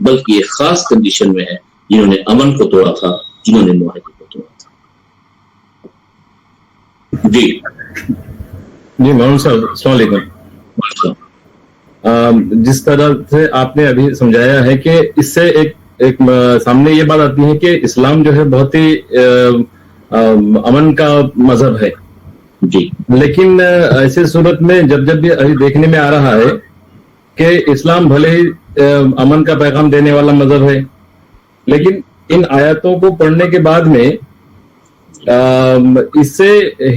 بلکہ ایک خاص کنڈیشن میں ہے جنہوں نے امن کو توڑا تھا, جنہوں نے معاہدے کو توڑا تھا. جی مولانا صاحب السلام علیکم. جس طرح سے آپ نے ابھی سمجھایا ہے کہ اس سے ایک سامنے یہ بات آتی ہے کہ اسلام جو ہے بہت ہی امن کا مذہب ہے جی, لیکن ایسے صورت میں جب بھی دیکھنے میں آ رہا ہے کہ اسلام بھلے ہی امن کا پیغام دینے والا مذہب ہے, لیکن ان آیاتوں کو پڑھنے کے بعد میں اس سے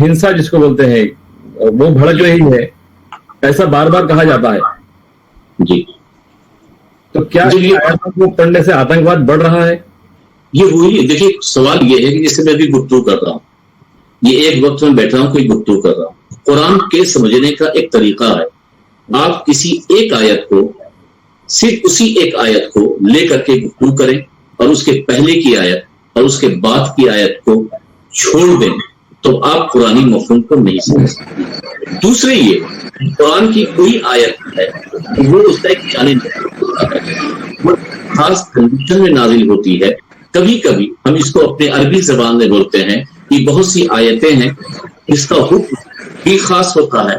ہنسا جس کو بولتے ہیں وہ بھڑک رہی ہے, ایسا بار بار کہا جاتا ہے. جی تو کیا یہ آیاتوں کو پڑھنے سے آتنکواد بڑھ رہا ہے؟ یہ وہی دیکھیے سوال یہ ہے کہ جیسے میں ابھی گفتگو کر رہا ہوں, یہ ایک وقت میں بیٹھا ہوں کوئی گفتگو کر رہا ہوں, قرآن کے سمجھنے کا ایک طریقہ ہے, آپ کسی ایک آیت کو صرف اسی ایک آیت کو لے کر کے گفتگو کریں اور اس کے پہلے کی آیت اور اس کے بعد کی آیت کو چھوڑ دیں تو آپ قرآنی مفہوم کو نہیں سمجھ سکتے. دوسرے یہ قرآن کی کوئی آیت ہے وہ اس کا ایک جانب خاص کنڈیشن میں نازل ہوتی ہے. کبھی کبھی ہم اس کو اپنے عربی زبان میں بولتے ہیں کہ بہت سی آیتیں ہیں جس کا حکم بھی خاص ہوتا ہے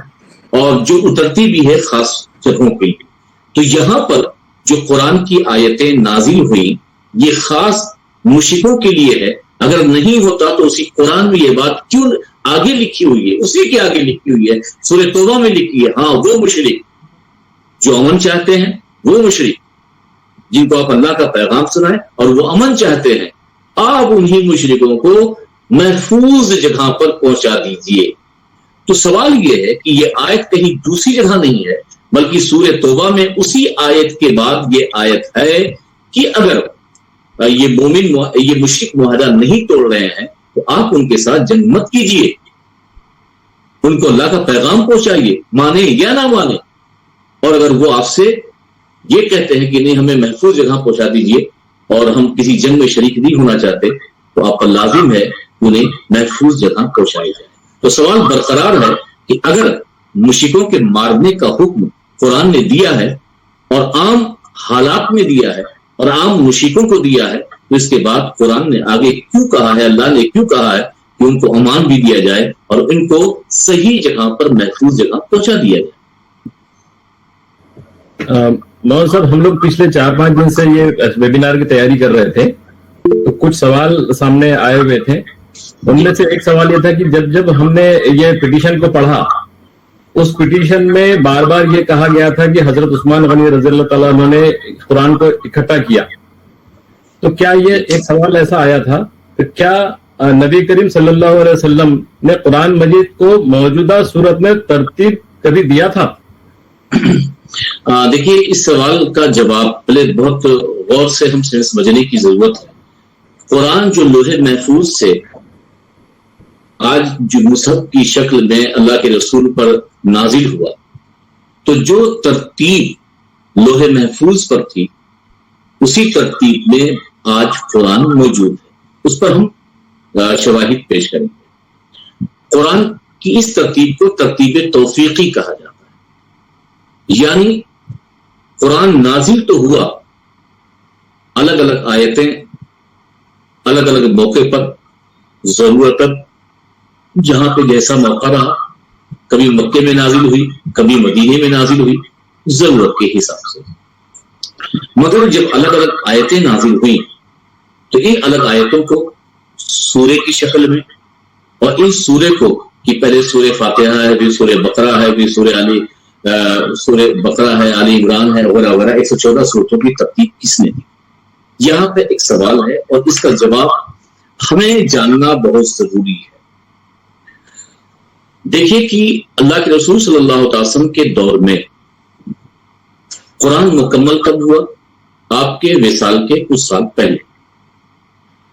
اور جو اترتی بھی ہے خاص جگہوں کے لیے. تو یہاں پر جو قرآن کی آیتیں نازل ہوئی یہ خاص مشرکوں کے لیے ہے. اگر نہیں ہوتا تو اسی قرآن میں یہ بات کیوں آگے لکھی ہوئی ہے, اسی کے آگے لکھی ہوئی ہے, سورہ توبہ میں لکھی ہے. ہاں وہ مشرک جو امن چاہتے ہیں, وہ مشرک جن کو آپ اللہ کا پیغام سنائیں اور وہ امن چاہتے ہیں, آپ انہی مشرکوں کو محفوظ جگہ پر پہنچا دیجئے. تو سوال یہ ہے کہ یہ آیت کہیں دوسری جگہ نہیں ہے بلکہ سورہ توبہ میں اسی آیت کے بعد یہ آیت ہے کہ اگر یہ مومن یہ مشرک معاہدہ نہیں توڑ رہے ہیں تو آپ ان کے ساتھ جنگ مت کیجئے, ان کو اللہ کا پیغام پہنچائیے, مانے یا نہ مانے. اور اگر وہ آپ سے یہ کہتے ہیں کہ نہیں ہمیں محفوظ جگہ پہنچا دیجئے اور ہم کسی جنگ میں شریک نہیں ہونا چاہتے تو آپ پر لازم ہے انہیں محفوظ جگہ پہنچائی جائے. تو سوال برقرار ہے کہ اگر مشرکوں کے مارنے کا حکم قرآن نے دیا ہے اور عام حالات میں دیا ہے اور عام مشرکوں کو دیا ہے تو اس کے بعد قرآن نے آگے کیوں کہا ہے, اللہ نے کیوں کہا ہے کہ ان کو امان بھی دیا جائے اور ان کو صحیح جگہ پر محفوظ جگہ پہنچا دیا جائے. مولانا صاحب ہم لوگ پچھلے 4-5 دن سے یہ ویبینار کی تیاری کر رہے تھے تو کچھ سوال سامنے آئے ہوئے تھے. ان میں سے ایک سوال یہ تھا کہ جب ہم نے یہ پٹیشن کو پڑھا اس پٹیشن میں بار بار یہ کہا گیا تھا کہ حضرت عثمان غنی رضی اللہ تعالیٰ عنہ نے قرآن کو اکٹھا کیا, تو کیا یہ ایک سوال ایسا آیا تھا کہ کیا نبی کریم صلی اللہ علیہ وسلم نے قرآن مجید کو موجودہ صورت میں ترتیب کبھی دیا تھا؟ دیکھیے اس سوال کا جواب پہلے بہت غور سے ہم سمجھنے کی ضرورت ہے. قرآن جو لوح محفوظ سے آج جو مصحف کی شکل میں اللہ کے رسول پر نازل ہوا تو جو ترتیب لوح محفوظ پر تھی اسی ترتیب میں آج قرآن موجود ہے. اس پر ہم شواہد پیش کریں گے. قرآن کی اس ترتیب کو ترتیب توفیقی کہا جاتا ہے, یعنی قرآن نازل تو ہوا, الگ الگ آیتیں الگ الگ موقع پر ضرورت جہاں پہ جیسا موقع رہا, کبھی مکے میں نازل ہوئی کبھی مدینے میں نازل ہوئی ضرورت کے حساب سے. مگر جب الگ الگ آیتیں نازل ہوئیں تو ان الگ آیتوں کو سورے کی شکل میں اور ان سورے کو کہ پہلے سورہ فاتحہ ہے پھر سورہ بقرہ ہے پھر سورہ بقرہ ہے آل عمران ہے وغیرہ وغیرہ 114 صورتوں کی ترتیب کس نے دی. یہاں پہ ایک سوال ہے اور اس کا جواب ہمیں جاننا بہت ضروری ہے. دیکھیے کہ اللہ کے رسول صلی اللہ علیہ وسلم کے دور میں قرآن مکمل کب ہوا؟ آپ کے وصال کے کچھ سال پہلے.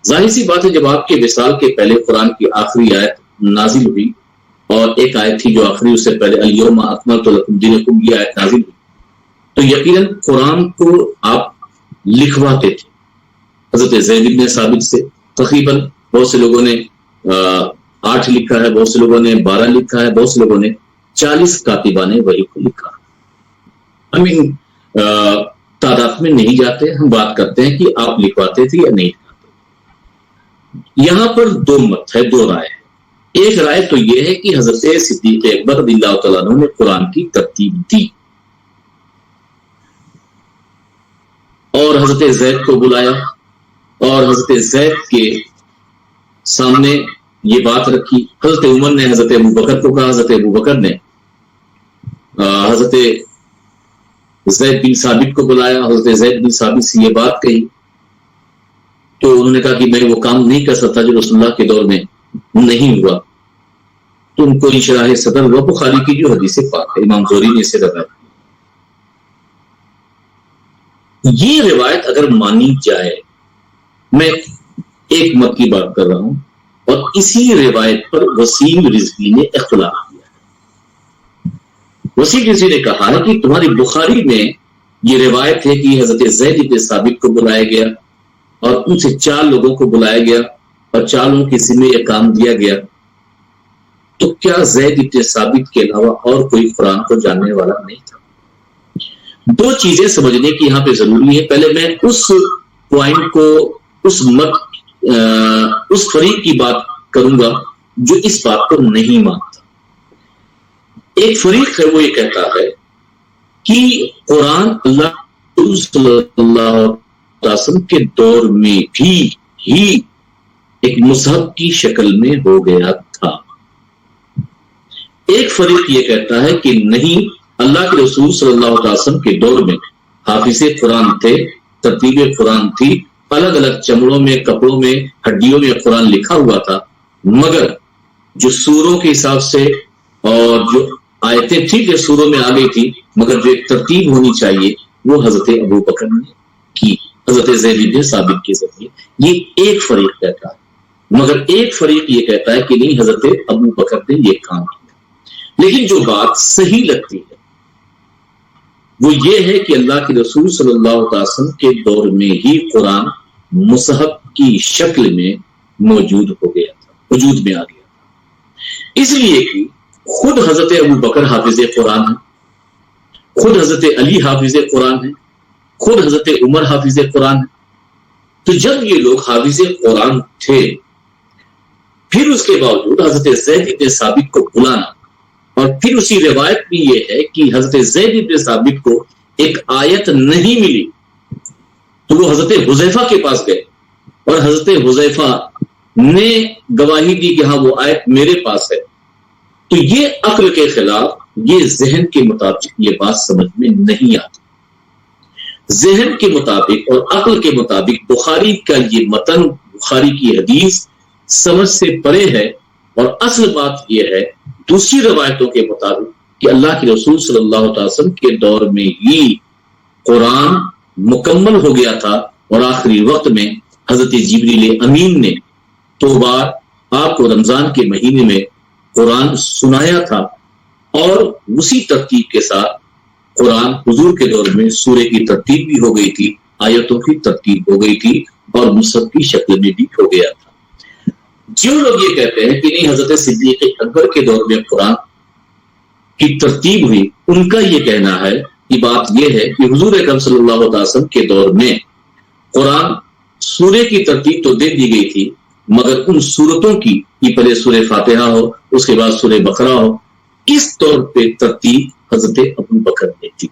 ظاہر سی بات ہے جب آپ کے وصال کے پہلے قرآن کی آخری آیت نازل ہوئی اور ایک آیت تھی جو آخری اس سے پہلے الیوم اکملت لکم دینکم یہ آیت نازل ہوئی تو یقیناً قرآن کو آپ لکھواتے تھے. حضرت زید بن ثابت سے تقریباً بہت سے لوگوں نے 8 لکھا ہے, بہت سے لوگوں نے 12 لکھا ہے, بہت سے لوگوں نے 40 کاتبان وحی کو لکھا. تعداد میں نہیں جاتے، ہم بات کرتے ہیں کہ آپ لکھواتے تھے یا نہیں لکھواتے۔ یہاں پر دو مت ہے، دو رائے ہے۔ ایک رائے تو یہ ہے کہ حضرت صدیق اکبر رضی اللہ تعالیٰ عنہ نے قرآن کی ترتیب دی اور حضرت زید کو بلایا اور حضرت زید کے سامنے یہ بات رکھی۔ حضرت عمر نے حضرت ابوبکر کو کہا، حضرت ابوبکر نے حضرت زید بن ثابت کو بلایا، حضرت زید بن ثابت سے یہ بات کہی تو انہوں نے کہا کہ میں وہ کام نہیں کر سکتا جو رسول اللہ کے دور میں نہیں ہوا، تو ان کو انشراح صدر ہوا۔ بخاری کی جو حدیث پاک ہے، امام زہری نے اسے روایت کی۔ یہ روایت اگر مانی جائے، میں ایک مت کی بات کر رہا ہوں، اور اسی روایت پر وسیم رضوی نے اختلاف کیا ہے۔ وسیم رضوی نے کہا ہے کہ تمہاری بخاری میں یہ روایت ہے کہ حضرت زید بن ثابت کو بلایا گیا اور ان سے 4 لوگوں کو بلایا گیا اور 4 لوگوں کے ذمہ یہ کام دیا گیا، تو کیا زید بن ثابت کے علاوہ اور کوئی قرآن کو جاننے والا نہیں تھا؟ دو چیزیں سمجھنے کی یہاں پہ ضروری ہے۔ پہلے میں اس پوائنٹ کو، اس فریق کی بات کروں گا جو اس بات کو نہیں مانتا۔ ایک فریق ہے، وہ یہ کہتا ہے کہ قرآن اللہ صلی اللہ علیہ وسلم کے دور میں بھی ہی ایک مصحف کی شکل میں ہو گیا تھا۔ ایک فریق یہ کہتا ہے کہ نہیں، اللہ کے رسول صلی اللہ علیہ وسلم کے دور میں حافظ قرآن تھے، ترتیب قرآن تھی، الگ الگ چمڑوں میں، کپڑوں میں، ہڈیوں میں قرآن لکھا ہوا تھا، مگر جو سوروں کے حساب سے اور جو آیتیں تھی جو سوروں میں آ گئی تھی، مگر جو ایک ترتیب ہونی چاہیے وہ حضرت ابوبکر نے کی، حضرت زید بن ثابت کے ذریعے۔ یہ ایک فریق کہتا ہے، مگر ایک فریق یہ کہتا ہے کہ نہیں، حضرت ابوبکر نے یہ کام کیا۔ لیکن جو بات صحیح لگتی ہے وہ یہ ہے کہ اللہ کے رسول صلی اللہ علیہ وسلم کے دور میں ہی قرآن مصحف کی شکل میں موجود ہو گیا تھا، وجود میں آ گیا تھا۔ اس لیے کہ خود حضرت ابوبکر حافظ قرآن ہے، خود حضرت علی حافظ قرآن ہے، خود حضرت عمر حافظ قرآن ہے۔ تو جب یہ لوگ حافظ قرآن تھے، پھر اس کے باوجود حضرت زید بن ثابت کو بلانا، اور پھر اسی روایت میں یہ ہے کہ حضرت زید بن ثابت کو ایک آیت نہیں ملی تو وہ حضرت حذیفہ کے پاس گئے اور حضرت حذیفہ نے گواہی دی کہ ہاں وہ آیت میرے پاس ہے۔ تو یہ عقل کے خلاف، یہ ذہن کے مطابق یہ بات سمجھ میں نہیں آتی۔ ذہن کے مطابق اور عقل کے مطابق بخاری کا یہ متن، بخاری کی حدیث سمجھ سے پرے ہے، اور اصل بات یہ ہے دوسری روایتوں کے مطابق کہ اللہ کے رسول صلی اللہ علیہ وسلم کے دور میں ہی قرآن مکمل ہو گیا تھا، اور آخری وقت میں حضرت جبریل امین نے 2 بار آپ کو رمضان کے مہینے میں قرآن سنایا تھا، اور اسی ترتیب کے ساتھ قرآن حضور کے دور میں سورہ کی ترتیب بھی ہو گئی تھی، آیتوں کی ترتیب ہو گئی تھی، اور مصحف کی شکل میں بھی ہو گیا تھا۔ جو لوگ یہ کہتے ہیں کہ نہیں، حضرت صدیق اکبر کے دور میں قرآن کی ترتیب ہوئی، ان کا یہ کہنا ہے کہ بات یہ ہے کہ حضور اکرم صلی اللہ علیہ وسلم کے دور میں قرآن سورہ کی ترتیب تو دے دی گئی تھی، مگر ان سورتوں کی کہ پہلے سورہ فاتحہ ہو، اس کے بعد سورہ بقرہ ہو، اس طور پہ ترتیب حضرت ابوبکر نے دی۔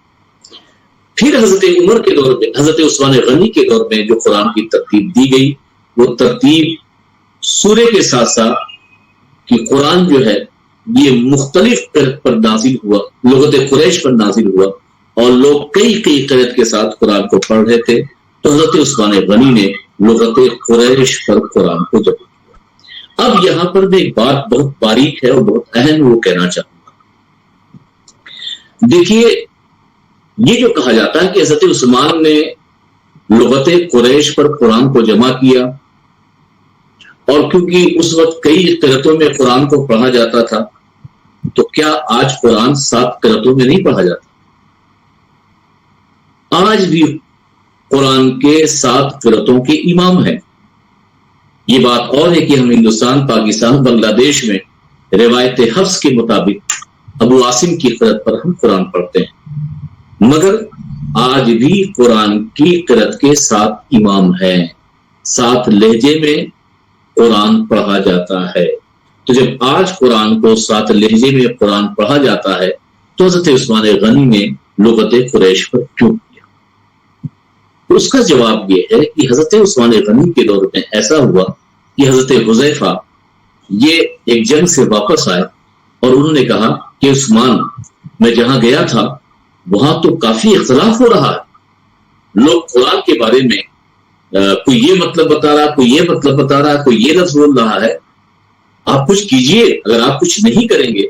پھر حضرت عمر کے دور میں، حضرت عثمان غنی کے دور میں جو قرآن کی ترتیب دی گئی، وہ ترتیب سورے کے ساتھ ساتھ کہ قرآن جو ہے یہ مختلف قرأت پر نازل ہوا، لغت قریش پر نازل ہوا، اور لوگ کئی قرأت کے ساتھ قرآن کو پڑھ رہے تھے، تو حضرت عثمان غنی نے لغت قریش پر قرآن کو جمع کیا۔ اب یہاں پر میں ایک بات بہت باریک ہے اور بہت اہم وہ کہنا چاہوں گا۔ دیکھیے، یہ جو کہا جاتا ہے کہ حضرت عثمان نے لغت قریش پر قرآن کو جمع کیا، اور کیونکہ اس وقت کئی قرأتوں میں قرآن کو پڑھا جاتا تھا، تو کیا آج قرآن 7 قرأتوں میں نہیں پڑھا جاتا؟ آج بھی قرآن کے 7 قرأتوں کے امام ہیں۔ یہ بات اور ہے کہ ہم ہندوستان، پاکستان، بنگلہ دیش میں روایت حفظ کے مطابق ابو عاصم کی قرأت پر ہم قرآن پڑھتے ہیں، مگر آج بھی قرآن کی قرأت کے 7 امام ہیں، 7 لہجے میں قرآن پڑھا جاتا ہے۔ تو جب آج قرآن کو 7 لہجے میں قرآن پڑھا جاتا ہے تو حضرت عثمان غنی نے لغت قریش پر کیوں کیا؟ تو اس کا جواب یہ ہے کہ حضرت عثمان غنی کے دور میں ایسا ہوا کہ حضرت حذیفہ یہ ایک جنگ سے واپس آئے اور انہوں نے کہا کہ عثمان، میں جہاں گیا تھا وہاں تو کافی اختلاف ہو رہا ہے، لوگ قرآن کے بارے میں کوئی یہ مطلب بتا رہا، کوئی یہ مطلب بتا رہا، کوئی یہ لفظ بول رہا ہے، آپ کچھ کیجئے، اگر آپ کچھ نہیں کریں گے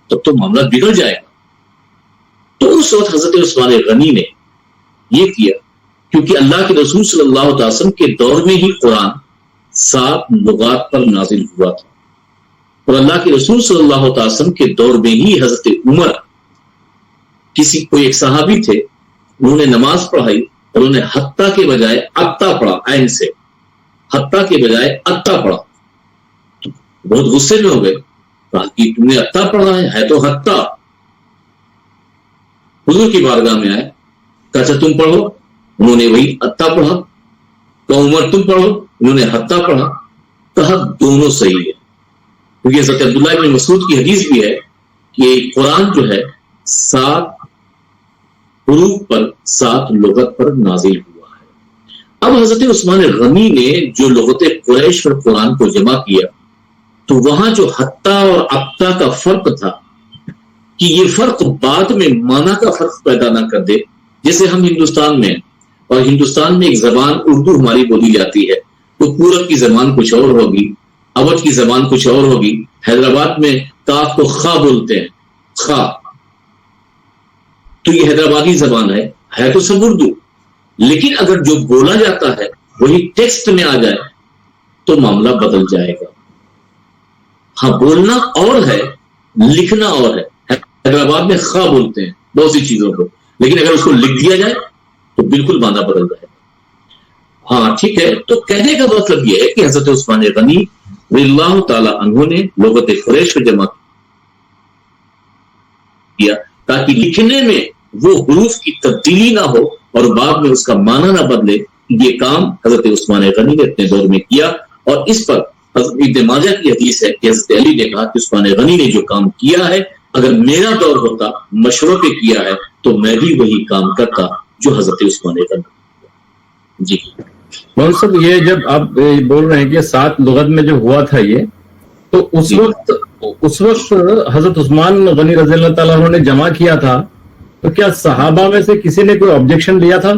تب تو معاملہ بگڑ جائے گا۔ تو اس وقت حضرت عثمان غنی نے یہ کیا، کیونکہ اللہ کے رسول صلی اللہ علیہ وسلم کے دور میں ہی قرآن 7 لغات پر نازل ہوا تھا، اور اللہ کے رسول صلی اللہ علیہ وسلم کے دور میں ہی حضرت عمر کوئی ایک صحابی تھے، انہوں نے نماز پڑھائی اور انہوں نے حتیٰ کے بجائے اتا پڑھا، عین سے حتیٰ کے بجائے اتا پڑھا، تو بہت غصے میں ہو گئے، کہا کہ تم نے اتا پڑھا ہے تو حتیٰ۔ حضور کی بارگاہ میں آئے، کہا اچھا تم پڑھو، انہوں نے وہی اتا پڑھا، کہا عمر تم پڑھو، انہوں نے حتیٰ پڑھا، کہا دونوں صحیح ہے، کیونکہ حضرت عبداللہ بن مسعود کی حدیث بھی ہے کہ قرآن جو ہے 7 حروف پر 7 لغت پر نازل ہوا ہے۔ اب حضرت عثمان غنی نے جو لغت قریش پر قرآن کو جمع کیا تو وہاں جو حتیٰ اور ابتا کا فرق تھا کہ یہ فرق بعد میں معنی کا فرق پیدا نہ کر دے، جیسے ہم ہندوستان میں، اور ہندوستان میں ایک زبان اردو ہماری بولی جاتی ہے، تو پورب کی زبان کچھ اور ہوگی، اودھ کی زبان کچھ اور ہوگی، حیدرآباد میں کاف کو خا بولتے ہیں، خا، تو یہ حیدرآبادی زبان ہے تو سب اردو، لیکن اگر جو بولا جاتا ہے وہی ٹیکسٹ میں آ جائے تو معاملہ بدل جائے گا۔ ہاں بولنا اور ہے، لکھنا اور ہے۔ حیدرآباد میں خا بولتے ہیں بہت سی چیزوں کو، لیکن اگر اس کو لکھ دیا جائے تو بالکل معنی بدل جائے گا۔ ہاں ٹھیک ہے، تو کہنے کا مطلب یہ ہے کہ حضرت عثمان غنی رضی اللہ تعالی عنہ نے لغت قریش کو جمع کیا تاکہ لکھنے میں وہ حروف کی تبدیلی نہ ہو اور بعد میں اس کا معنی نہ بدلے۔ یہ کام حضرت عثمان غنی نے اپنے دور میں کیا، اور اس پر ابن ماجہ کی حدیث ہے کہ حضرت علی نے کہا کہ عثمان غنی نے جو کام کیا ہے اگر میرا دور ہوتا، مشورہ پہ کیا ہے، تو میں بھی وہی کام کرتا جو حضرت عثمان غنی کیا۔ جی مولانا صاحب، یہ جب آپ بول رہے ہیں کہ 7 لغت میں جو ہوا تھا یہ، تو اس وقت حضرت عثمان غنی رضی اللہ تعالیٰ عنہ نے جمع کیا تھا، تو کیا صحابہ میں سے کسی نے کوئی آبجیکشن لیا تھا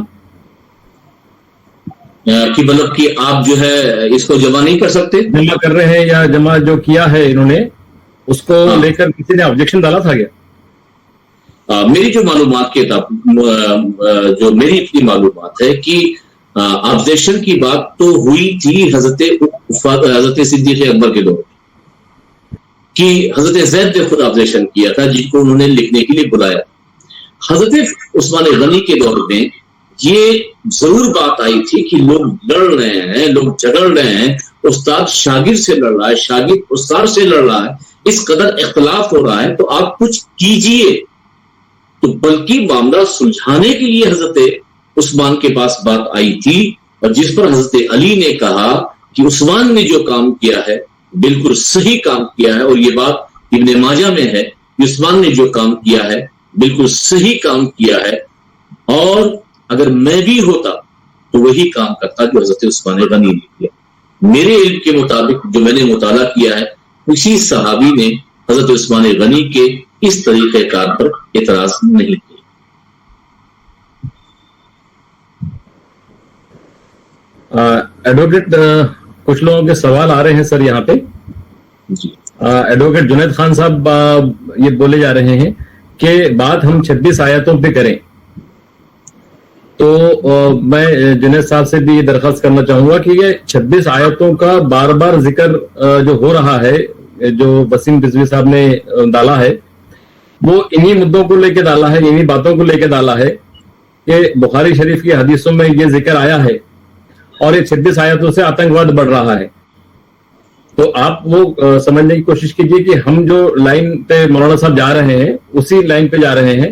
کہ مطلب کہ آپ جو ہے اس کو جمع نہیں کر سکتے؟ جمع کر رہے ہیں یا جمع جو کیا ہے انہوں نے اس کو لے کر کسی نے آبجیکشن ڈالا تھا کیا؟ میری جو معلومات کے جو میری اپنی معلومات ہے کہ آبجیکشن کی بات تو ہوئی تھی حضرت صدیق اکبر کے دور کہ حضرت زید نے خود آبجیکشن کیا تھا، جن کو انہوں نے لکھنے کے لیے بلایا۔ حضرت عثمان غنی کے دور میں یہ ضرور بات آئی تھی کہ لوگ لڑ رہے ہیں، لوگ جھگڑ رہے ہیں، استاد شاگرد سے لڑ رہا ہے، شاگرد استاد سے لڑ رہا ہے، اس قدر اختلاف ہو رہا ہے، تو آپ کچھ کیجئے۔ تو بلکہ معاملہ سلجھانے کے لیے حضرت عثمان کے پاس بات آئی تھی، اور جس پر حضرت علی نے کہا کہ عثمان نے جو کام کیا ہے بالکل صحیح کام کیا ہے، اور یہ بات ابن ماجہ میں ہے کہ عثمان نے جو کام کیا ہے بالکل صحیح کام کیا ہے، اور اگر میں بھی ہوتا تو وہی کام کرتا جو حضرت عثمان غنی نے کیا۔ میرے علم کے مطابق جو میں نے مطالعہ کیا ہے، اسی صحابی نے حضرت عثمان غنی کے اس طریقہ کار پر اعتراض نہیں کیا۔ ایڈوکیٹ، کچھ لوگوں کے سوال آ رہے ہیں سر یہاں پہ۔ جی ایڈوکیٹ جنید خان صاحب یہ بولے جا رہے ہیں کہ بات ہم 26 آیتوں پہ کریں، تو میں جنید صاحب سے بھی یہ درخواست کرنا چاہوں گا کہ یہ 26 آیتوں کا بار بار ذکر جو ہو رہا ہے، جو وسیم رضوی صاحب نے ڈالا ہے، وہ انہی مدوں کو لے کے ڈالا ہے، انہی باتوں کو لے کے ڈالا ہے کہ بخاری شریف کی حدیثوں میں یہ ذکر آیا ہے، اور یہ 26 آیتوں سے آتنکواد بڑھ رہا ہے۔ تو آپ وہ سمجھنے کی کوشش کیجئے کہ ہم جو لائن پہ مولانا صاحب جا رہے ہیں اسی لائن پہ جا رہے ہیں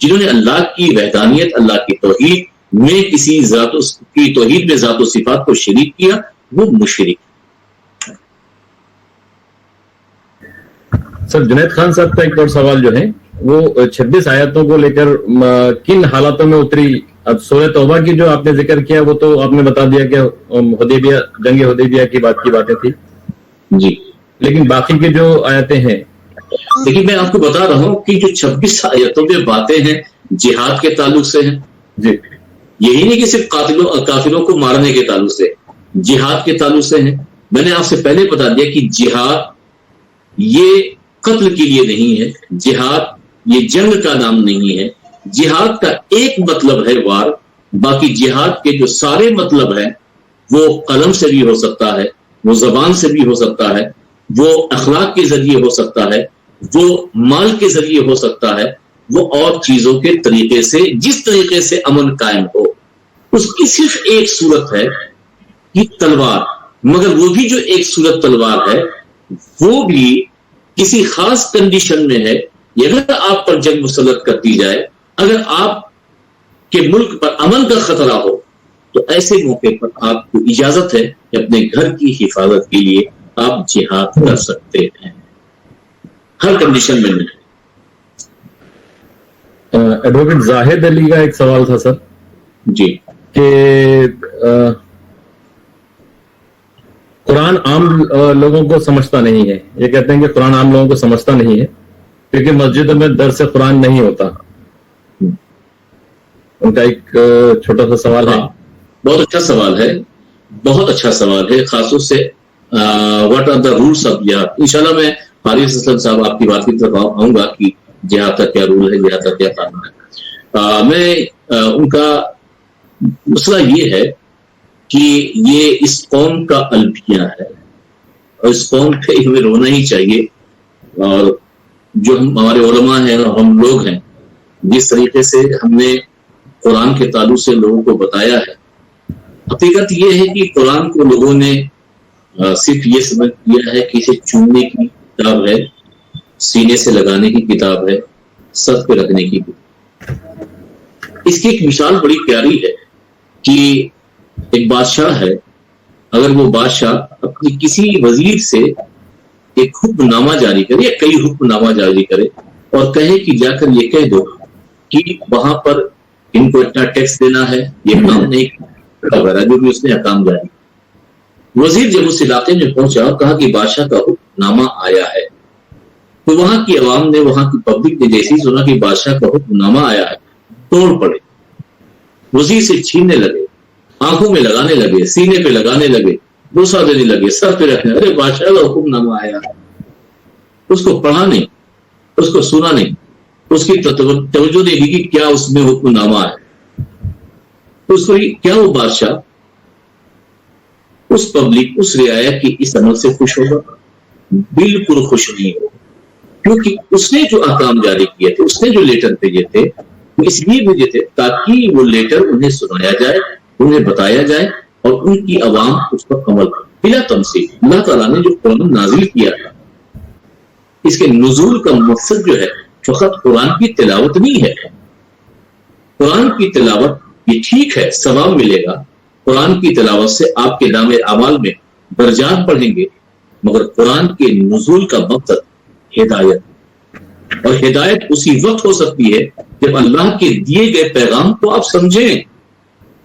جنہوں نے اللہ کی وحدانیت، اللہ کی توحید میں کسی ذات کی توحید میں ذات و صفات کو شریک کیا، وہ مشرک۔ سر جنید خان صاحب کا ایک اور سوال جو ہے وہ 26 آیتوں کو لے کر کن حالاتوں میں اتری؟ اب سورہ توبہ کی جو آپ نے ذکر کیا وہ تو آپ نے بتا دیا کہ حدیبیہ، جنگ حدیبیہ کی باتیں تھی جی، لیکن باقی کے جو آیتیں ہیں، لیکن میں آپ کو بتا رہا ہوں کہ جو 26 آیتوں میں باتیں ہیں جہاد کے تعلق سے ہیں جی، یہی نہیں کہ صرف کافروں کو مارنے کے تعلق سے، جہاد کے تعلق سے ہیں۔ میں نے آپ سے پہلے بتا دیا کہ جہاد یہ قتل کے لیے نہیں ہے، جہاد یہ جنگ کا نام نہیں ہے، جہاد کا ایک مطلب ہے وار، باقی جہاد کے جو سارے مطلب ہیں وہ قلم سے بھی ہو سکتا ہے، وہ زبان سے بھی ہو سکتا ہے، وہ اخلاق کے ذریعے ہو سکتا ہے، وہ مال کے ذریعے ہو سکتا ہے، وہ اور چیزوں کے طریقے سے، جس طریقے سے امن قائم ہو۔ اس کی صرف ایک صورت ہے کہ تلوار، مگر وہ بھی جو ایک صورت تلوار ہے وہ بھی کسی خاص کنڈیشن میں ہے۔ اگر آپ پر جنگ مسلط کر دی جائے، اگر آپ کے ملک پر امن کا خطرہ ہو، تو ایسے موقع پر آپ کو اجازت ہے کہ اپنے گھر کی حفاظت کے لیے آپ جہاد کر سکتے ہیں، ہر کنڈیشن میں نہیں۔ ایڈوکیٹ زاہد علی کا ایک سوال تھا سر جی، کہ قرآن عام لوگوں کو سمجھتا نہیں ہے، یہ کہتے ہیں کہ قرآن عام لوگوں کو سمجھتا نہیں ہے کیونکہ مسجدوں میں درس قرآن نہیں ہوتا۔ ان کا ایک چھوٹا سا سوال ہے۔ بہت اچھا سوال ہے، بہت اچھا سوال ہے، خاص طور سے what are the rules of جہاد۔ انشاءاللہ میں حارث اسلم صاحب آپ کی بات کی طرف آؤں گا کہ جہاد کا کیا رول ہے، جہاد کا کیا قانون ہے۔ میں ان کا مسئلہ یہ ہے کہ یہ اس قوم کا المیہ ہے اور اس قوم پہ ہمیں رونا ہی چاہیے، اور جو ہمارے علماء ہیں اور ہم لوگ ہیں، جس طریقے سے ہم نے قرآن کے تعلق سے لوگوں کو بتایا ہے، حقیقت یہ ہے کہ قرآن کو لوگوں نے صرف یہ سمجھ لیا ہے کہ اسے چننے کی کتاب ہے، سینے سے لگانے کی کتاب ہے، سر پہ رکھنے کی کتاب۔ اس کی ایک مثال بڑی پیاری ہے کہ ایک بادشاہ ہے، اگر وہ بادشاہ اپنی کسی وزیر سے ایک حکم نامہ جاری کرے یا کئی حکم نامہ جاری کرے اور کہے کہ جا کر یہ کہہ دو کہ وہاں پر ان کو اتنا ٹیکس دینا ہے، یہ کام نہیں وغیرہ، جو بھی اس نے حکام جاری۔ وزیر جب اس علاقے میں پہنچا اور کہا کہ بادشاہ کا حکم نامہ آیا ہے، تو وہاں کی عوام نے، وہاں کی پبلک نے جیسے ہی سنا کہ بادشاہ کا حکم نامہ آیا ہے، توڑ پڑے، وزیر سے چھیننے لگے، آنکھوں میں لگانے لگے، سینے پہ لگانے لگے، بوسہ دینے لگے، سر پہ رکھنے، ارے بادشاہ کا حکم نامہ آیا ہے۔ اس کو پڑھا نہیں، اس کو سنا نہیں، اس کی توجہ نہیں دی کہ کیا اس میں حکم نامہ ہے۔ اس کو کیا وہ بادشاہ اس پبلک، اس رعایا کی اس عمل سے خوش ہوگا؟ بالکل خوش نہیں ہوگا، کیونکہ اس نے جو احکام جاری کیے تھے، اس نے جو لیٹر بھیجے تھے، وہ اس لیے بھیجے تھے تاکہ وہ لیٹر انہیں سنایا جائے، انہیں بتایا جائے اور ان کی عوام اس پر عمل کرے بلا تمثیل۔ اللہ تعالیٰ نے جو قرآن نازل کیا تھا، اس کے نزول کا مقصد جو ہے فقط قرآن کی تلاوت نہیں ہے۔ قرآن کی تلاوت یہ ٹھیک ہے، ثواب ملے گا، قرآن کی تلاوت سے آپ کے نام اعمال میں درجات بڑھیں گے، مگر قرآن کے نزول کا مقصد ہدایت، اور ہدایت اسی وقت ہو سکتی ہے جب اللہ کے دیے گئے پیغام کو آپ سمجھیں۔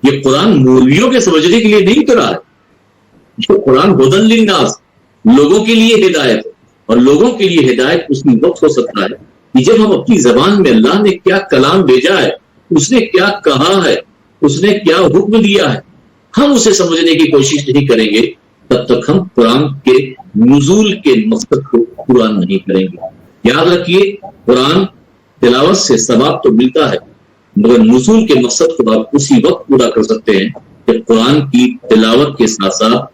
یہ قرآن مولویوں کے سمجھنے کے لیے نہیں اترا ہے، یہ قرآن ہدی للناس، لوگوں کے لیے ہدایت ہے، اور لوگوں کے لیے ہدایت اسی وقت ہو سکتا ہے کہ جب ہم اپنی زبان میں اللہ نے کیا کلام بھیجا ہے، اس نے کیا کہا ہے، اس نے کیا حکم دیا ہے، ہم اسے سمجھنے کی کوشش نہیں کریں گے، تب تک ہم قرآن کے نزول کے مقصد کو پورا نہیں کریں گے۔ یاد رکھیے، قرآن تلاوت سے ثواب تو ملتا ہے، مگر نزول کے مقصد کو آپ اسی وقت پورا کر سکتے ہیں جب قرآن کی تلاوت کے ساتھ ساتھ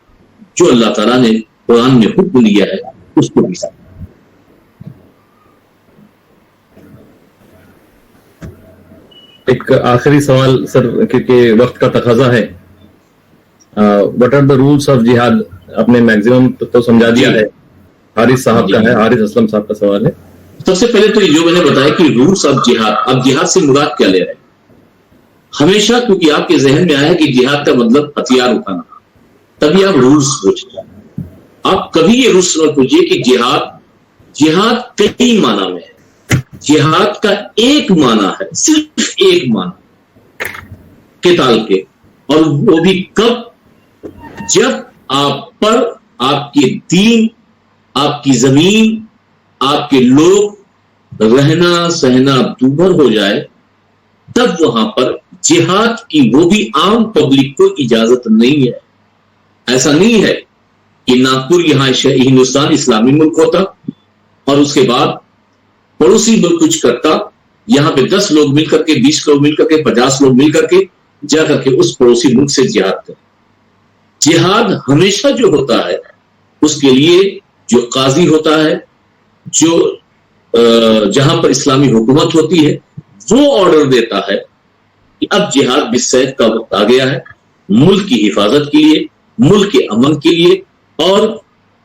جو اللہ تعالیٰ نے قرآن میں حکم دیا ہے اس کو بھی ساتھ۔ ایک آخری سوال سر، کیونکہ وقت کا تقاضا ہے، what are the rules of جہاد؟ آپ نے میکسیمم تو سمجھا دیا ہے۔ حارث صاحب کا ہے، حارث اسلم صاحب کا سوال ہے۔ سب سے پہلے تو جو میں نے بتایا کہ رولس آف جہاد، اب جہاد سے مراد کیا لے رہے ہیں؟ ہمیشہ کیونکہ آپ کے ذہن میں آیا کہ جہاد کا مطلب ہتھیار اٹھانا، تبھی آپ رولس پوچھیں. آپ کبھی یہ رولس نہ پوچھیے کہ جہاد کئی معنی میں ہے. جہاد کا ایک معنی ہے، صرف ایک معنی قتال کے، اور وہ بھی کب؟ جب آپ پر آپ کے دین، آپ کی زمین، آپ کے لوگ رہنا سہنا دوبھر ہو جائے، تب وہاں پر جہاد کی وہ بھی عام پبلک کو اجازت نہیں ہے. ایسا نہیں ہے کہ ناگپور یہاں ہندوستان اسلامی ملک ہوتا اور اس کے بعد پڑوسی ملک کچھ کرتا، یہاں پہ 10 لوگ مل کر کے، 20 لوگ مل کر کے، 50 لوگ مل کر کے جا کر کے اس پڑوسی ملک سے جہاد کریں. جہاد ہمیشہ جو ہوتا ہے اس کے لیے جو قاضی ہوتا ہے، جو جہاں پر اسلامی حکومت ہوتی ہے، وہ آرڈر دیتا ہے کہ اب جہاد بالسیف کا وقت آ گیا ہے، ملک کی حفاظت کے لیے، ملک کے امن کے لیے، اور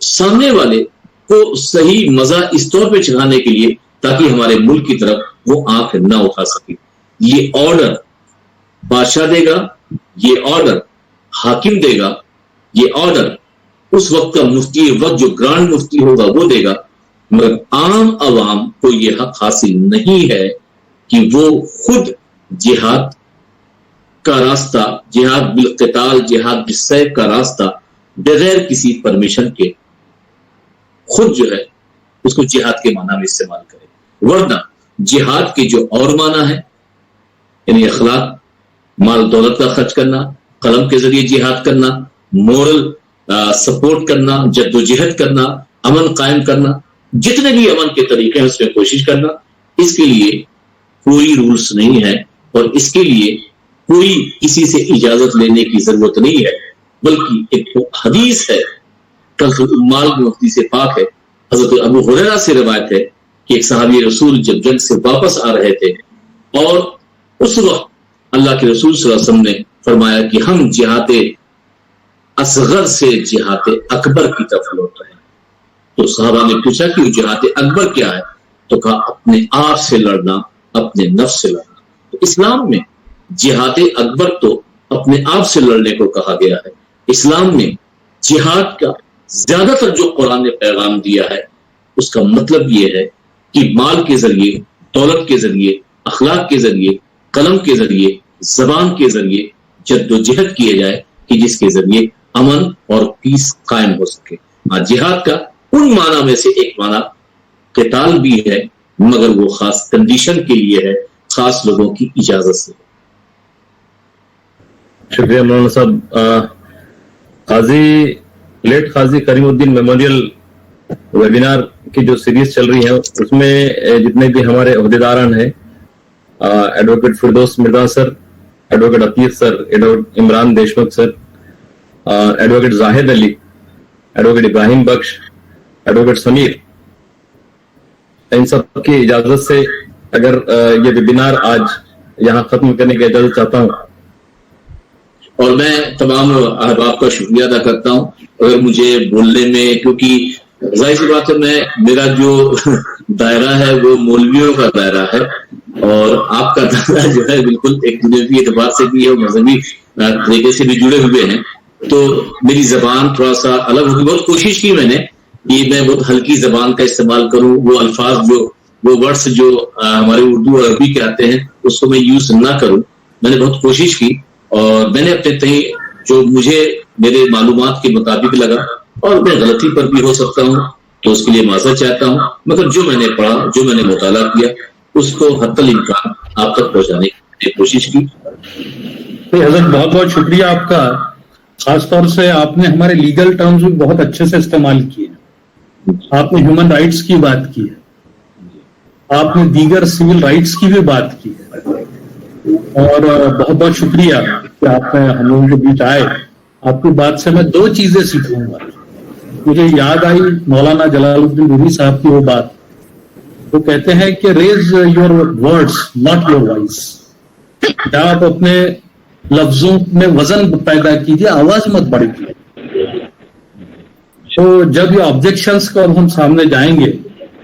سامنے والے کو صحیح مزہ اس طور پہ چڑھانے کے لیے تاکہ ہمارے ملک کی طرف وہ آنکھ نہ اٹھا سکے. یہ آرڈر بادشاہ دے گا، یہ آرڈر حاکم دے گا، یہ آرڈر اس وقت کا مفتی وقت جو گرانڈ مفتی ہوگا وہ دے گا. مگر عام عوام کو یہ حق حاصل نہیں ہے کہ وہ خود جہاد کا راستہ، جہاد بالقتال، جہاد بالسیف کا راستہ بغیر کسی پرمیشن کے خود جو ہے اس کو جہاد کے معنی میں استعمال کرے. ورنہ جہاد کے جو اور معنی ہے، یعنی اخلاق، مال دولت کا خرچ کرنا، قلم کے ذریعے جہاد کرنا، مورل سپورٹ کرنا، جد و جہد کرنا، امن قائم کرنا، جتنے بھی امن کے طریقے ہیں اس میں کوشش کرنا، اس کے لیے کوئی رولز نہیں ہے اور اس کے لیے کوئی کسی سے اجازت لینے کی ضرورت نہیں ہے. بلکہ ایک حدیث ہے، کنز الاموال میں حدیث پاک ہے، حضرت ابو ہریرہ سے روایت ہے کہ ایک صحابی رسول جب جنگ سے واپس آ رہے تھے اور اس وقت اللہ کے رسول صلی اللہ علیہ وسلم نے فرمایا کہ ہم جہاد اصغر سے جہاد اکبر کی طرف لوٹ رہے ہیں. تو صحابہ نے پوچھا کہ جہاد اکبر کیا ہے؟ تو کہا اپنے آپ سے لڑنا، اپنے نفس سے لڑنا. تو اسلام میں جہاد اکبر تو اپنے آپ سے لڑنے کو کہا گیا ہے. اسلام میں جہاد کا زیادہ تر جو قرآن نے پیغام دیا ہے اس کا مطلب یہ ہے کہ مال کے ذریعے، دولت کے ذریعے، اخلاق کے ذریعے، قلم کے ذریعے، زبان کے ذریعے جد و جہد کیے جائے کہ جس کے ذریعے امن اور پیس قائم ہو سکے. جہاد کا ان معنی میں سے ایک معنی قتال بھی ہے، مگر وہ خاص کنڈیشن کے لیے ہے، خاص لوگوں کی اجازت سے. شکریہ مولانا صاحب. لیٹ قاضی کریم الدین میموریل ویبینار کی جو سیریز چل رہی ہے اس میں جتنے بھی ہمارے عہدیداران ہیں، ایڈوکیٹ فردوس مرزا سر، ایڈوکیٹ عتیق سر، ایڈوکیٹ عمران دیشمکھ سر، ایڈوکیٹ زاہد علی، ایڈوکیٹ ابراہیم بخش، ایڈوکیٹ سمیر، ان سب کی اجازت سے اگر یہ ویبینار آج یہاں ختم کرنے کی اجازت چاہتا ہوں. اور میں تمام احباب کا شکریہ ادا کرتا ہوں اگر مجھے بولنے میں، کیونکہ ظاہر سی بات ہے میرا جو دائرہ ہے وہ مولویوں کا دائرہ ہے اور آپ کا دائرہ جو ہے بالکل ایک دنیاوی اعتبار سے بھی ہے اور مذہبی طریقے سے بھی جڑے ہوئے ہیں. تو میری زبان تھوڑا سا الگ ہوگی. بہت کوشش کی میں نے کہ میں بہت ہلکی زبان کا استعمال کروں، وہ الفاظ وہ ورڈز جو ہمارے اردو اور عربی کے آتے ہیں اس کو میں یوز نہ کروں. میں نے بہت کوشش کی اور میں نے اپنے تئیں جو مجھے میرے معلومات کے مطابق لگا، اور میں غلطی پر بھی ہو سکتا ہوں تو اس کے لیے معذرت چاہتا ہوں، مگر جو میں نے پڑھا، جو میں نے مطالعہ کیا اس کو حتی الامکان آپ تک پہنچانے کی کوشش کی. حضرت بہت بہت شکریہ آپ کا. خاص طور سے آپ نے ہمارے لیگل ٹرمز بھی بہت اچھے سے استعمال کیے. آپ نے ہیومن رائٹس کی بات کی ہے، آپ نے دیگر سول رائٹس کی بھی بات کی ہے، اور بہت بہت شکریہ کہ آپ ہم لوگوں کے بیچ آئے. آپ کی بات سے میں 2 چیزیں سیکھوں گا. مجھے یاد آئی مولانا جلال الدین رومی صاحب کی وہ بات، وہ کہتے ہیں کہ raise your words not your voice. کیا آپ اپنے لفظوں میں وزن پیدا کیجیے، آواز مت بڑی کیجیے. تو جب یہ آبجیکشنز کو ہم سامنے جائیں گے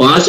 5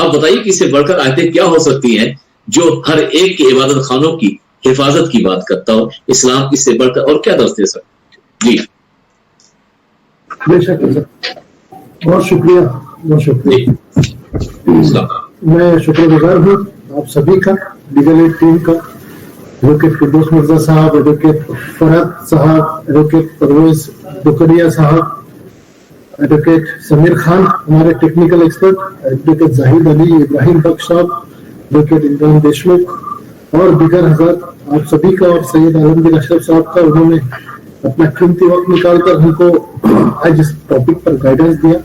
آپ بتائیے کہ اس سے بڑھ کر آیتیں کیا ہو سکتی ہیں جو ہر ایک کے عبادت خانوں کی حفاظت کی بات کرتا ہو. اسلام اس سے بڑھ کر اور کیا درس دے سکتا؟ جی بے شک سر، بہت شکریہ، بہت شکریہ. میں شکر گزار ہوں آپ سبھی کا، لیگل ایڈ ٹیم کا، ایڈوکیٹ فردوس مرزا صاحب، ایڈوکیٹ فرحت صاحب، ایڈوکیٹ پرویز دکڑیا صاحب، ایڈوکیٹ سمیر خان ہمارے ٹیکنیکل ایکسپرٹ، ایڈوکیٹ زاہد علی، ابراہیم بخش صاحب، ایڈوکیٹ عمران دیشمکھ اور دیگر حضرات، آپ سبھی کا، اور سید عالمگیر اشرف صاحب کا، انہوں نے اپنا قیمتی وقت نکال کر ہم کو آج اس ٹاپک پر گائیڈنس دیا،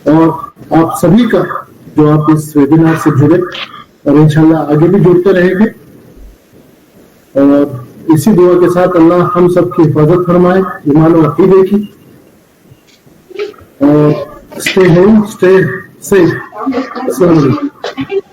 اور آپ سبھی کا جو آپ اس ویبینار سے جڑے اور انشاءاللہ آگے بھی جڑتے رہیں گے. اور اسی دعا کے ساتھ اللہ ہم سب کی حفاظت فرمائے ایمان و عقیدے کی. اور اسٹے ہوم، اسٹے سیف. السلام علیکم.